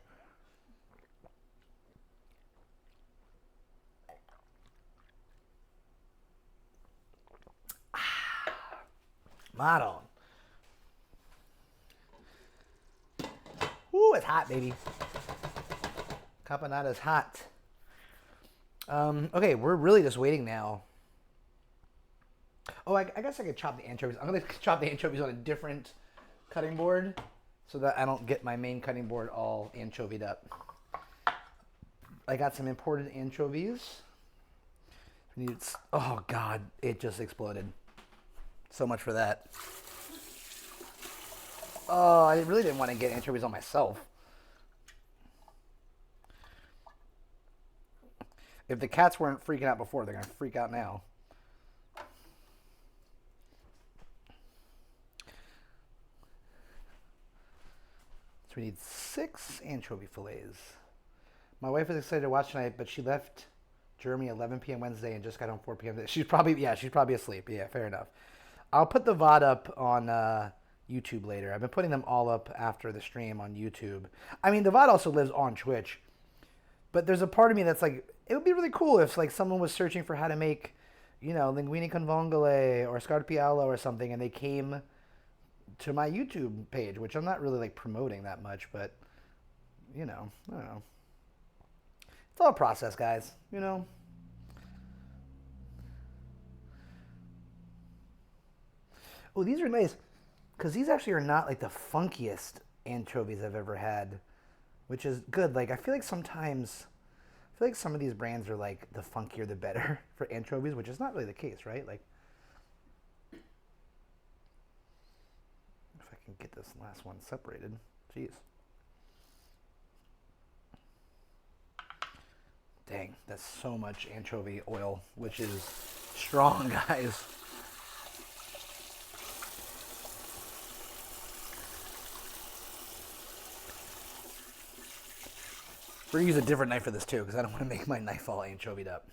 Model. Ooh, it's hot, baby. Caponata is hot. Okay, we're really just waiting now. Oh, I guess I could chop the anchovies. I'm going to chop the anchovies on a different cutting board so that I don't get my main cutting board all anchovied up. I got some imported anchovies. Oh, God, it just exploded. So much for that. Oh, I really didn't want to get anchovies on myself. If the cats weren't freaking out before, they're going to freak out now. So we need 6 anchovy fillets. My wife is excited to watch tonight, but she left Germany 11 p.m. Wednesday and just got home 4 p.m. She's probably asleep. Yeah, fair enough. I'll put the VOD up on YouTube later. I've been putting them all up after the stream on YouTube. I mean, the VOD also lives on Twitch. But there's a part of me that's like, it would be really cool if like someone was searching for how to make, linguine con vongole or scarpiello or something, and they came to my YouTube page, which I'm not really like promoting that much, but I don't know. It's all a process, guys. Oh, these are nice, because these actually are not like the funkiest anchovies I've ever had, which is good. Like, I feel like some of these brands are like the funkier the better for anchovies, which is not really the case, right? Like, if I can get this last one separated. Jeez. Dang, that's so much anchovy oil, which is strong, guys. We're going to use a different knife for this, too, because I don't want to make my knife all anchovied up.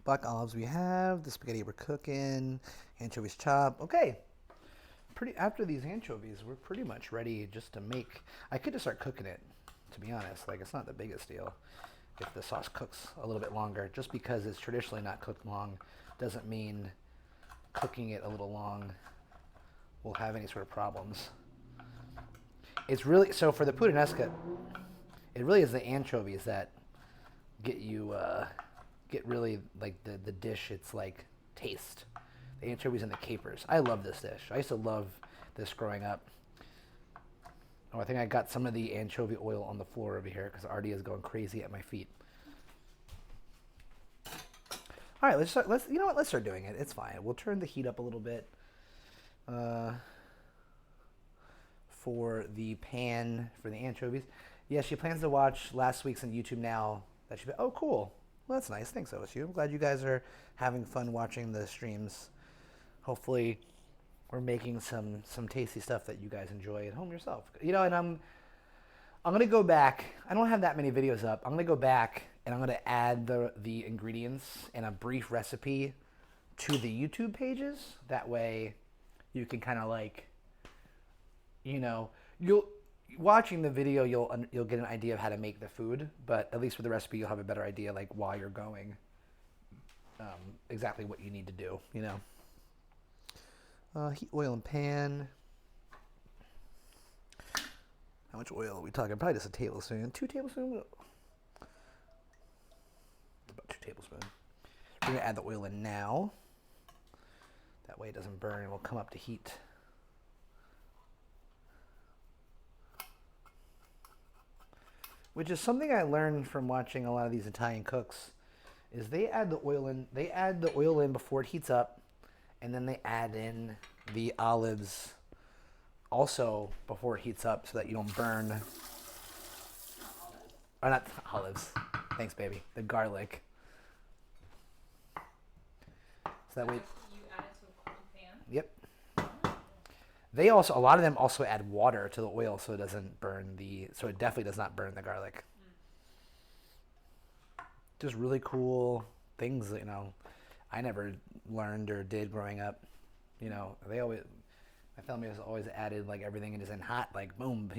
Black olives we have. The spaghetti we're cooking. Anchovies chopped. Okay. After these anchovies, we're pretty much ready just to make... I could just start cooking it, to be honest. Like, it's not the biggest deal if the sauce cooks a little bit longer. Just because it's traditionally not cooked long doesn't mean cooking it a little long will have any sort of problems. It's really, so for the puttanesca, it really is the anchovies that get you, get really like the dish. It's like taste. The anchovies and the capers. I love this dish. I used to love this growing up. Oh, I think I got some of the anchovy oil on the floor over here because Artie is going crazy at my feet. All right, let's start doing it. It's fine. We'll turn the heat up a little bit. For the pan for the anchovies. Yeah, she plans to watch last week's on YouTube now. Oh, cool. Well, that's nice. Thanks, OSU. I'm glad you guys are having fun watching the streams. Hopefully, we're making some tasty stuff that you guys enjoy at home yourself. And I'm gonna go back. I don't have that many videos up. I'm gonna go back and I'm gonna add the ingredients and a brief recipe to the YouTube pages. That way, you can kind of like, you'll watching the video, you'll get an idea of how to make the food, but at least with the recipe, you'll have a better idea, like while you're going, exactly what you need to do. Heat oil in pan. How much oil are we talking? Probably just a tablespoon. 2 tablespoons. About 2 tablespoons. We're gonna add the oil in now. That way it doesn't burn and will come up to heat. Which is something I learned from watching a lot of these Italian cooks, is they add the oil in. They add the oil in before it heats up, and then they add in the olives also before it heats up, so that you don't burn. Or not olives. Thanks, baby. The garlic. So that way. You add it to a cold pan? Yep. They also, a lot of them also add water to the oil so it doesn't burn so it definitely does not burn the garlic. Just really cool things that, I never learned or did growing up. My family has always added like everything is in hot, like boom,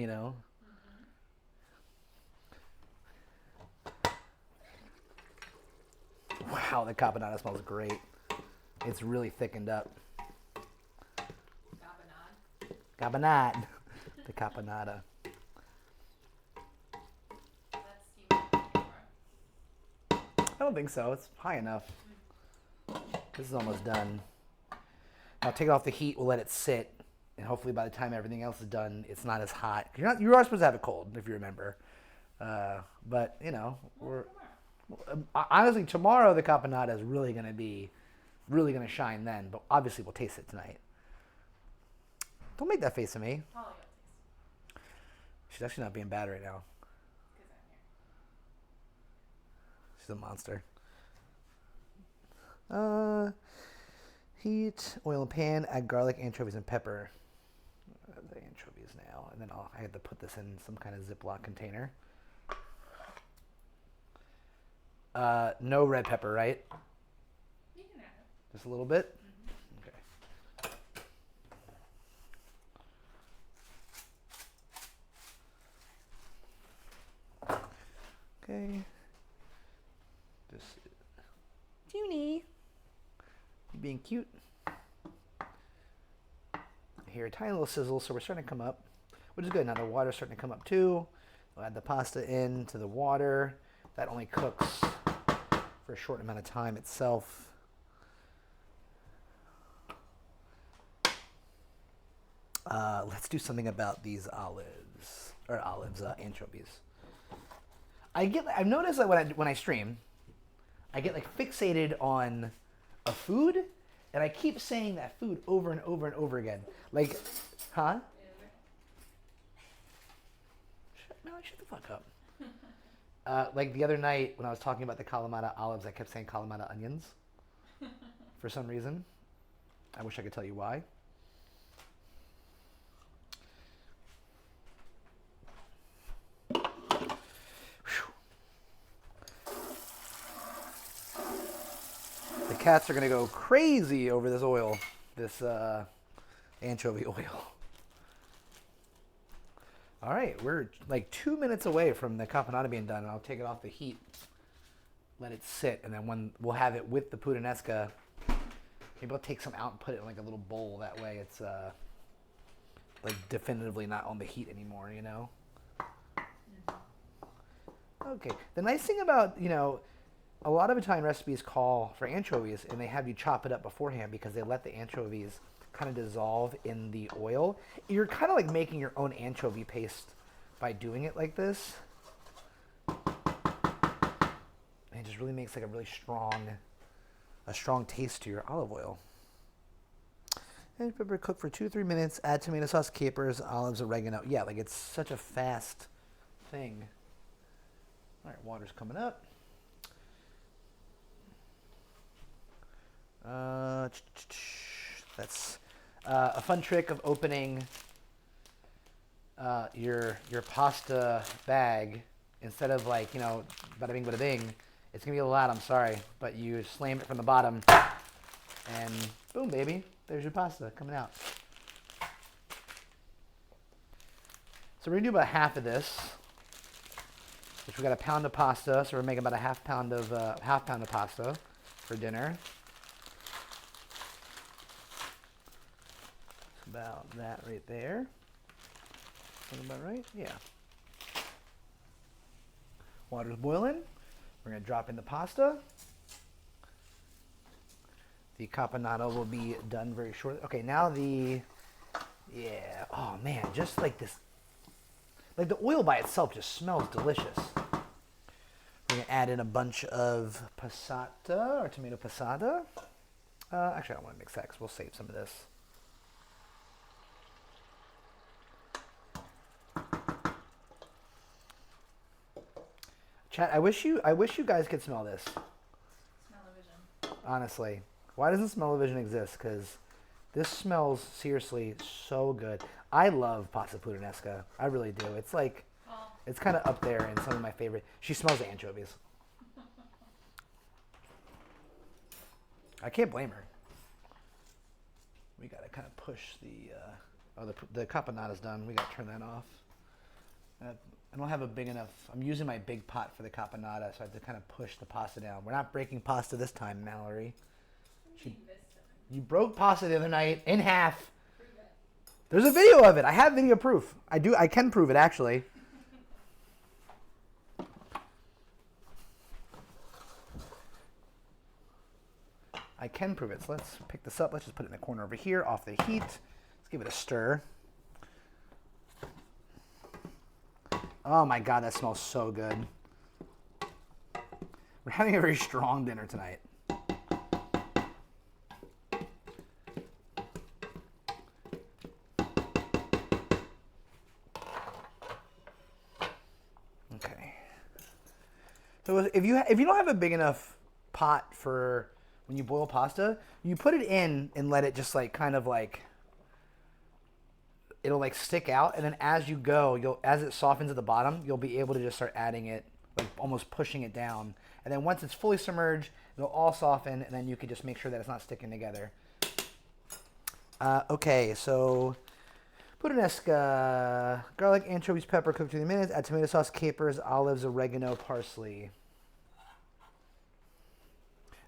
Wow, the caponata smells great. It's really thickened up. Caponata. The caponata. I don't think so. It's high enough. This is almost done. I'll take it off the heat. We'll let it sit, and hopefully by the time everything else is done, it's not as hot. You are supposed to have it cold, if you remember. But honestly, tomorrow the caponata is really going to shine then. But obviously, we'll taste it tonight. Don't make that face at me. Polly will taste it. She's actually not being bad right now. Because I'm here. She's a monster. Heat, oil and pan, add garlic, anchovies, and pepper. Add the anchovies now, and then I have to put this in some kind of Ziploc container. No red pepper, right? You can add it. Just a little bit? Okay. Okay. Just Junie. You being cute. I hear a tiny little sizzle, so we're starting to come up, which is good. Now the water's starting to come up too. We'll add the pasta into the water. That only cooks for a short amount of time itself. Let's do something about these anchovies. I've noticed that when I stream, I get like fixated on a food, and I keep saying that food over and over and over again. Like, huh? Shut the fuck up. Like the other night when I was talking about the Kalamata olives, I kept saying Kalamata onions for some reason. I wish I could tell you why. The cats are going to go crazy over this oil, this anchovy oil. All right, we're like 2 minutes away from the caponata being done, and I'll take it off the heat, let it sit, and then when we'll have it with the puttanesca, maybe I'll take some out and put it in like a little bowl. That way it's like definitively not on the heat anymore, Okay, the nice thing about, a lot of Italian recipes call for anchovies, and they have you chop it up beforehand because they let the anchovies kind of dissolve in the oil. You're kind of like making your own anchovy paste by doing it like this. And it just really makes like a strong taste to your olive oil. And pepper cook for 2-3 minutes. Add tomato sauce, capers, olives, oregano. Yeah, like it's such a fast thing. All right, water's coming up. That's a fun trick of opening your pasta bag. Instead of like, bada bing, bada bing. It's going to be a lot, I'm sorry. But you slam it from the bottom and boom, baby. There's your pasta coming out. So we're going to do about half of this. Which we got a pound of pasta, so we're making about a half pound of pasta for dinner. About that right there. Sound about right? Yeah. Water's boiling. We're going to drop in the pasta. The caponata will be done very shortly. Okay, now yeah. Oh man, just like this, like the oil by itself just smells delicious. We're gonna add in a bunch of passata or tomato passata. Actually, I don't want to mix that because we'll save some of this. Chat, I wish you guys could smell this. Smell-o-vision. Honestly, why doesn't smell-o-vision exist? Because this smells seriously so good. I love pasta puttanesca. I really do. It's like, it's kind of up there in some of my favorite. She smells the anchovies. I can't blame her. We gotta kind of push the caponata's done. We gotta turn that off. I don't have a big enough. I'm using my big pot for the caponata, so I have to kind of push the pasta down. We're not breaking pasta this time, Mallory. You broke pasta the other night in half. There's a video of it. I have video proof. I can prove it actually. I can prove it. So let's pick this up. Let's just put it in the corner over here, off the heat. Let's give it a stir. Oh my God, that smells so good. We're having a very strong dinner tonight. Okay. So if you don't have a big enough pot for when you boil pasta, you put it in and let it just like kind of like it'll like stick out, and then as you go, as it softens at the bottom, you'll be able to just start adding it, like almost pushing it down. And then once it's fully submerged, it'll all soften, and then you can just make sure that it's not sticking together. Okay, so puttanesca, garlic, anchovies, pepper, cook 2 minutes. Add tomato sauce, capers, olives, oregano, parsley.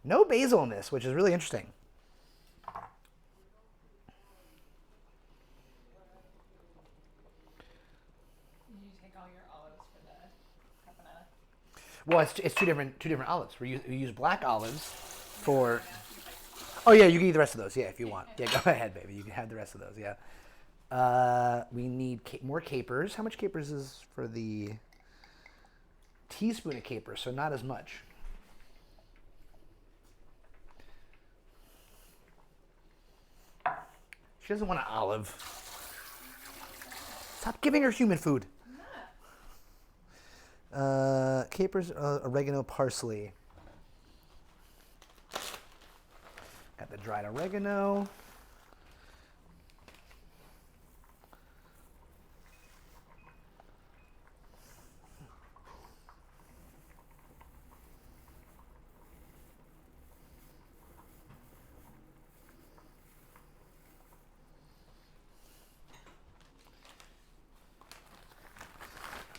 No basil in this, which is really interesting. Well, it's two different olives. We use black olives for. Oh yeah, you can eat the rest of those. Yeah, if you want. Yeah, go ahead, baby. You can have the rest of those. Yeah. We need more capers. How much capers is for the teaspoon of capers? So not as much. She doesn't want an olive. Stop giving her human food. Capers, oregano, parsley. Got the dried oregano.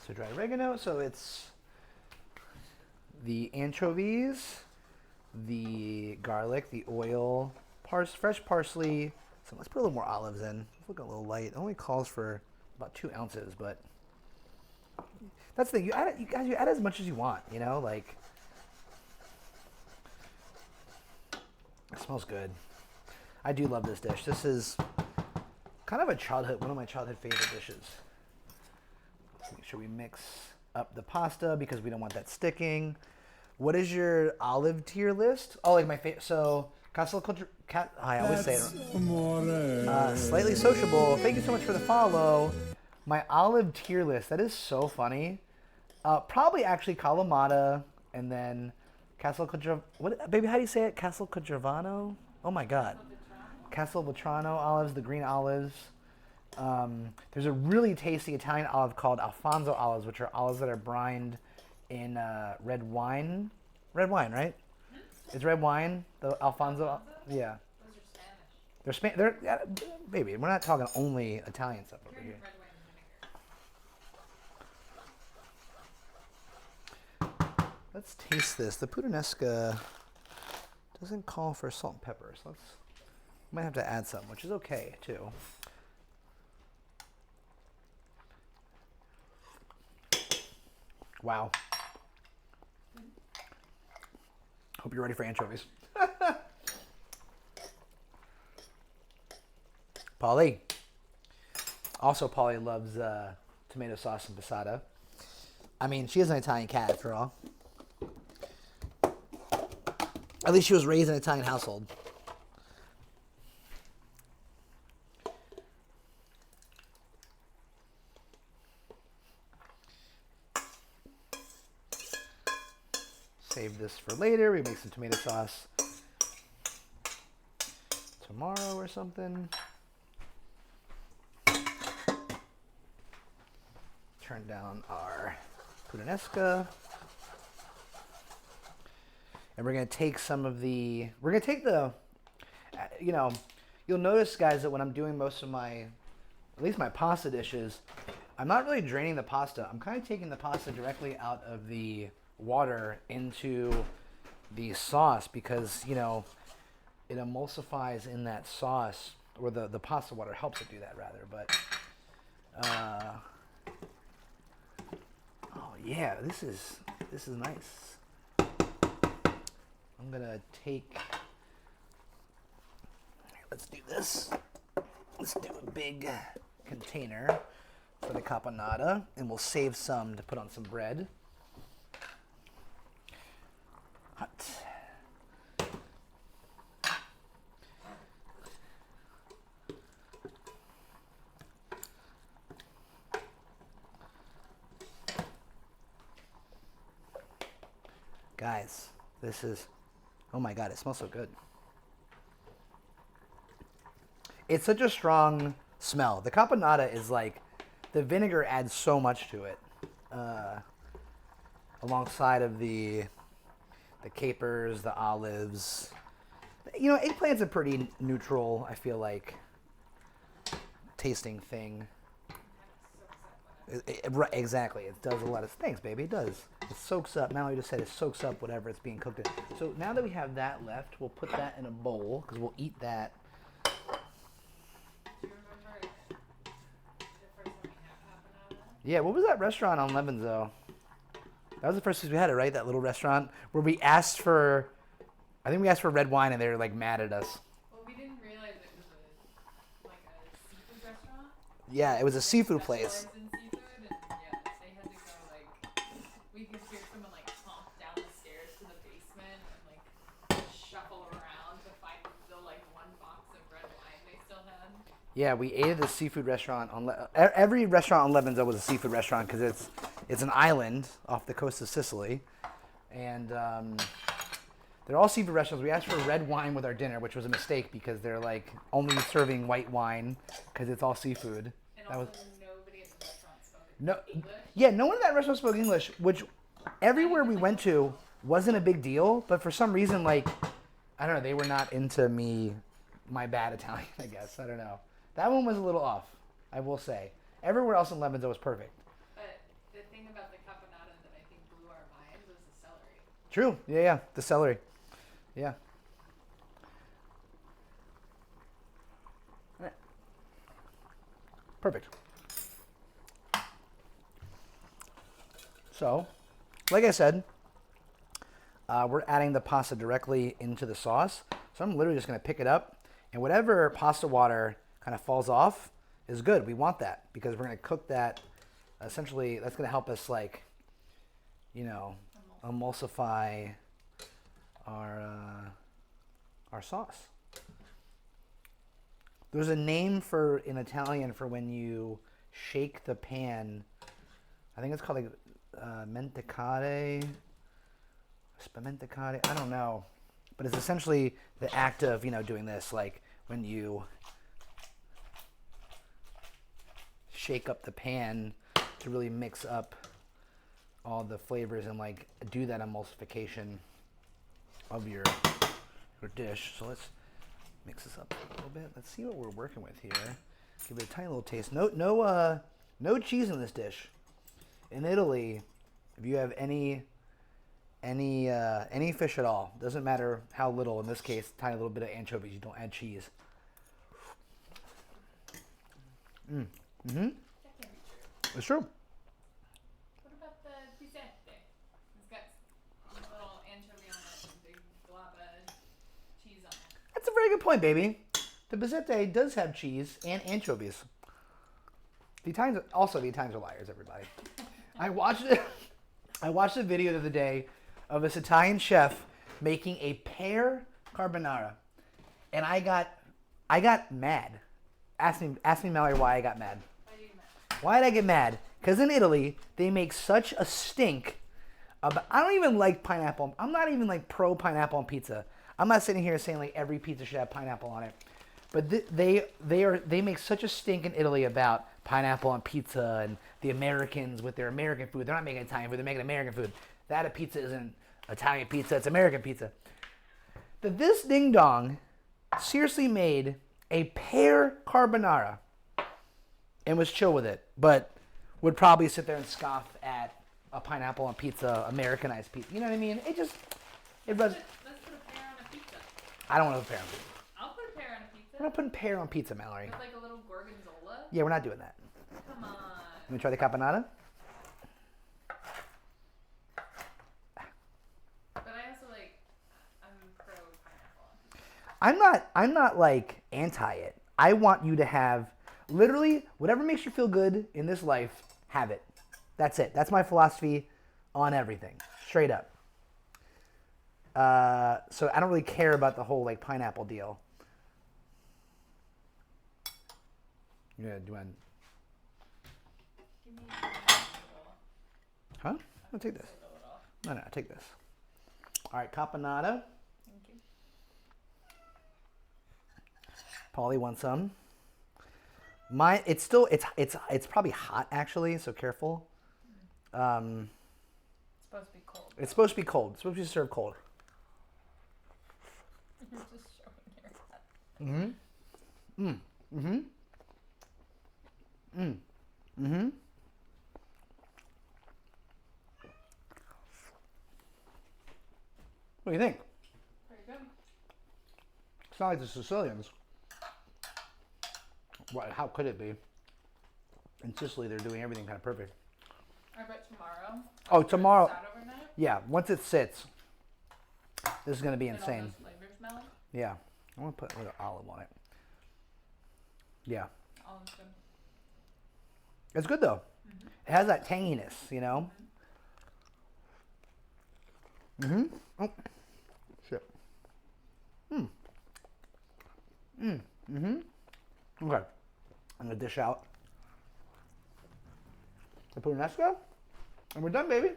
So dried oregano, so it's the anchovies, the garlic, the oil, fresh parsley. So let's put a little more olives in. Let's look a little light. It only calls for about 2 ounces, but that's the thing. You add as much as you want, you know, like it smells good. I do love this dish. This is kind of one of my childhood favorite dishes. Make sure we mix up the pasta because we don't want that sticking. What is your olive tier list? Oh, like my favorite. So, I always say it. Slightly sociable. Thank you so much for the follow. My olive tier list. That is so funny. Probably actually Calamata, and then what, baby? How do you say it? Castelvetrano? Oh my God. Castelvetrano olives, the green olives. There's a really tasty Italian olive called Alfonso olives, which are olives that are brined in red wine. Red wine, right? It's red wine. The Alfonso. Yeah. Those are Spanish. They're baby. We're not talking only Italian stuff over here. Let's taste this. The puttanesca doesn't call for salt and pepper, so might have to add some, which is okay too. Wow. Hope you're ready for anchovies. Polly. Also, Polly loves tomato sauce and passata. I mean, she is an Italian cat after all. At least she was raised in an Italian household. Save this for later. We make some tomato sauce tomorrow or something. Turn down our Puttanesca. And we're going to take some of the, we're going to take the, you know, you'll notice, guys, that when I'm doing most of my, at least my pasta dishes, I'm not really draining the pasta. I'm kind of taking the pasta directly out of the water into the sauce because, you know, it emulsifies in that sauce, or the pasta water helps it do that rather. But, oh yeah, this is nice. I'm gonna take, let's do this. Let's do a big container for the caponata, and we'll save some to put on some bread. Hot. Guys, this is, oh my God, it smells so good. It's such a strong smell. The caponata is like, the vinegar adds so much to it. Alongside of the capers, the olives. You know, eggplant's a pretty neutral, I feel like, tasting thing. Right, exactly. It does a lot of things, baby. It does. It soaks up. Mallory just said it soaks up whatever it's being cooked in. So now that we have that left, we'll put that in a bowl because we'll eat that. Do you remember the first time we had caponata? Yeah, what was that restaurant on Levenzo? That was the first time we had it, right? That little restaurant where we asked for, I think we asked for red wine and they were like mad at us. Well, we didn't realize it was like a seafood restaurant. Yeah, it was a seafood place. Specialized in seafood, and yeah, they had to go like, we could hear someone like honk down the stairs to the basement and like shuffle around to find the like one box of red wine they still had. Yeah, we ate at a seafood restaurant on every restaurant on Levenzo was a seafood restaurant because it's an island off the coast of Sicily, and they're all seafood restaurants. We asked for red wine with our dinner, which was a mistake because they're like only serving white wine because it's all seafood. And That also was nobody at the restaurant spoke no, English. yeah, no one in that restaurant spoke English, which everywhere we went to wasn't a big deal, but for some reason, like, I don't know, they were not into my bad Italian, I guess. I don't know. That one was a little off, I will say. Everywhere else in Levenzo was perfect. But the thing about the caponata that I think blew our minds was the celery. True. Yeah, the celery. Yeah. All right. Perfect. So, like I said, we're adding the pasta directly into the sauce. So I'm literally just going to pick it up, and whatever pasta water kind of falls off is good. We want that because we're going to cook that. Essentially, that's going to help us, like, you know, emulsify our sauce. There's a name for in Italian for when you shake the pan. I think it's called like mentecare, sperimentare. I don't know, but it's essentially the act of, you know, doing this, like when you shake up the pan to really mix up all the flavors and like do that emulsification of your dish. So let's mix this up a little bit. Let's see what we're working with here. Give it a tiny little taste. No cheese in this dish. In Italy, if you have any fish at all, doesn't matter how little. In this case, tiny little bit of anchovies. You don't add cheese. That can't be true. It's true. What about the pizzette? It's got a little anchovy on it and big glob of cheese on it. That's a very good point, baby. The bizzette does have cheese and anchovies. The Italians are liars, everybody. I watched a video the other day of this Italian chef making a pear carbonara, and I got mad. Ask me, Mallory, why I got mad. Why are you mad? Why did I get mad? Because in Italy, they make such a stink about. I don't even like pineapple. I'm not even like pro pineapple on pizza. I'm not sitting here saying like every pizza should have pineapple on it. But they make such a stink in Italy about pineapple on pizza and the Americans with their American food. They're not making Italian food. They're making American food. That a pizza isn't Italian pizza. It's American pizza. That this ding dong seriously made a pear carbonara and was chill with it, but would probably sit there and scoff at a pineapple on pizza, Americanized pizza. You know what I mean? It was. Let's put a pear on a pizza. I don't want to put pear on pizza. I'll put a pear on a pizza. We're not putting pear on pizza, Mallory. With like a little gorgonzola. Yeah, we're not doing that. Come on. Let me try the caponata. But I also like, I'm pro pineapple. I'm not like anti it. I want you to have literally whatever makes you feel good in this life, have it. That's it. That's my philosophy on everything. Straight up. So I don't really care about the whole like pineapple deal. Yeah, do I? Give me Huh? I'll take this. No, I'll take this. All right, caponata. Thank you. Paulie wants some. It's probably hot actually, so careful. It's supposed to be cold. It's supposed to be cold. It's supposed to be served cold. You're just showing your head. What do you think? Very good. It's not like the Sicilians. What? How could it be? In Sicily, they're doing everything kind of perfect. I bet tomorrow. Oh, tomorrow. Sat overnight. Yeah, once it sits, this is going to be And all insane. those flavors melt. Yeah. I want to put a little olive on it. Yeah. All is good. It's good, though. Mm-hmm. It has that tanginess, you know? Mm-hmm. Oh. Shit. Okay. I'm going to dish out the puttanesca, and we're done, baby.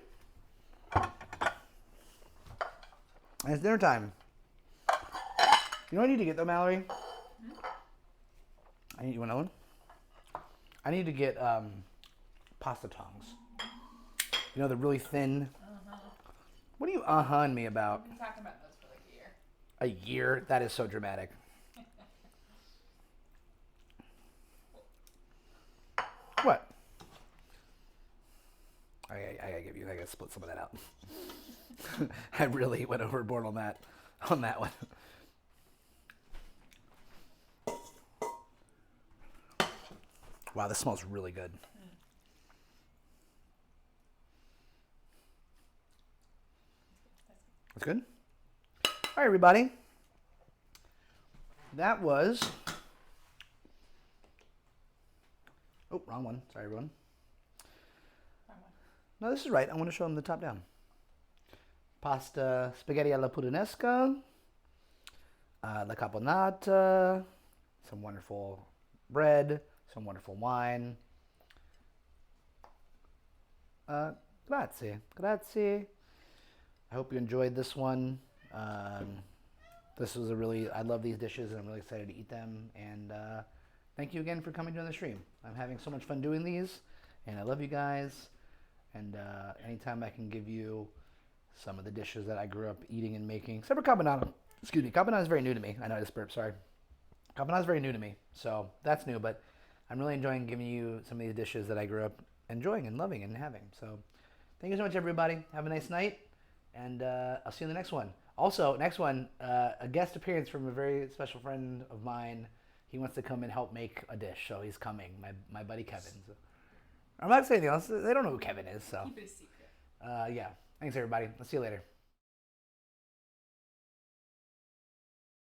And it's dinner time. You know what I need to get, though, Mallory? You want one? I need to get pasta tongs. You know, the really thin. What are you uh-huh-ing me about? I've been talking about those for like a year. A year? That is so dramatic. What? I gotta split some of that out. I really went overboard on that one. Wow, this smells really good. That's good. All right, everybody. That was. Oh, wrong one. Sorry, everyone. No, this is right. I want to show them the top down. Pasta spaghetti alla puttanesca, la caponata, some wonderful bread, some wonderful wine. Grazie. I hope you enjoyed this one. This was I love these dishes and I'm really excited to eat them. And thank you again for coming to the stream. I'm having so much fun doing these and I love you guys. And anytime I can give you some of the dishes that I grew up eating and making, except for caponata. Excuse me, caponata is very new to me. I know I just burped, sorry. Caponata is very new to me, so that's new, but I'm really enjoying giving you some of these dishes that I grew up enjoying and loving and having. So thank you so much, everybody. Have a nice night, and I'll see you in the next one. Also, next one, a guest appearance from a very special friend of mine. He wants to come and help make a dish, so he's coming, my buddy Kevin. So. I'm not saying anything else. They don't know who Kevin is, so. Keep it a secret. Yeah. Thanks, everybody. I'll see you later.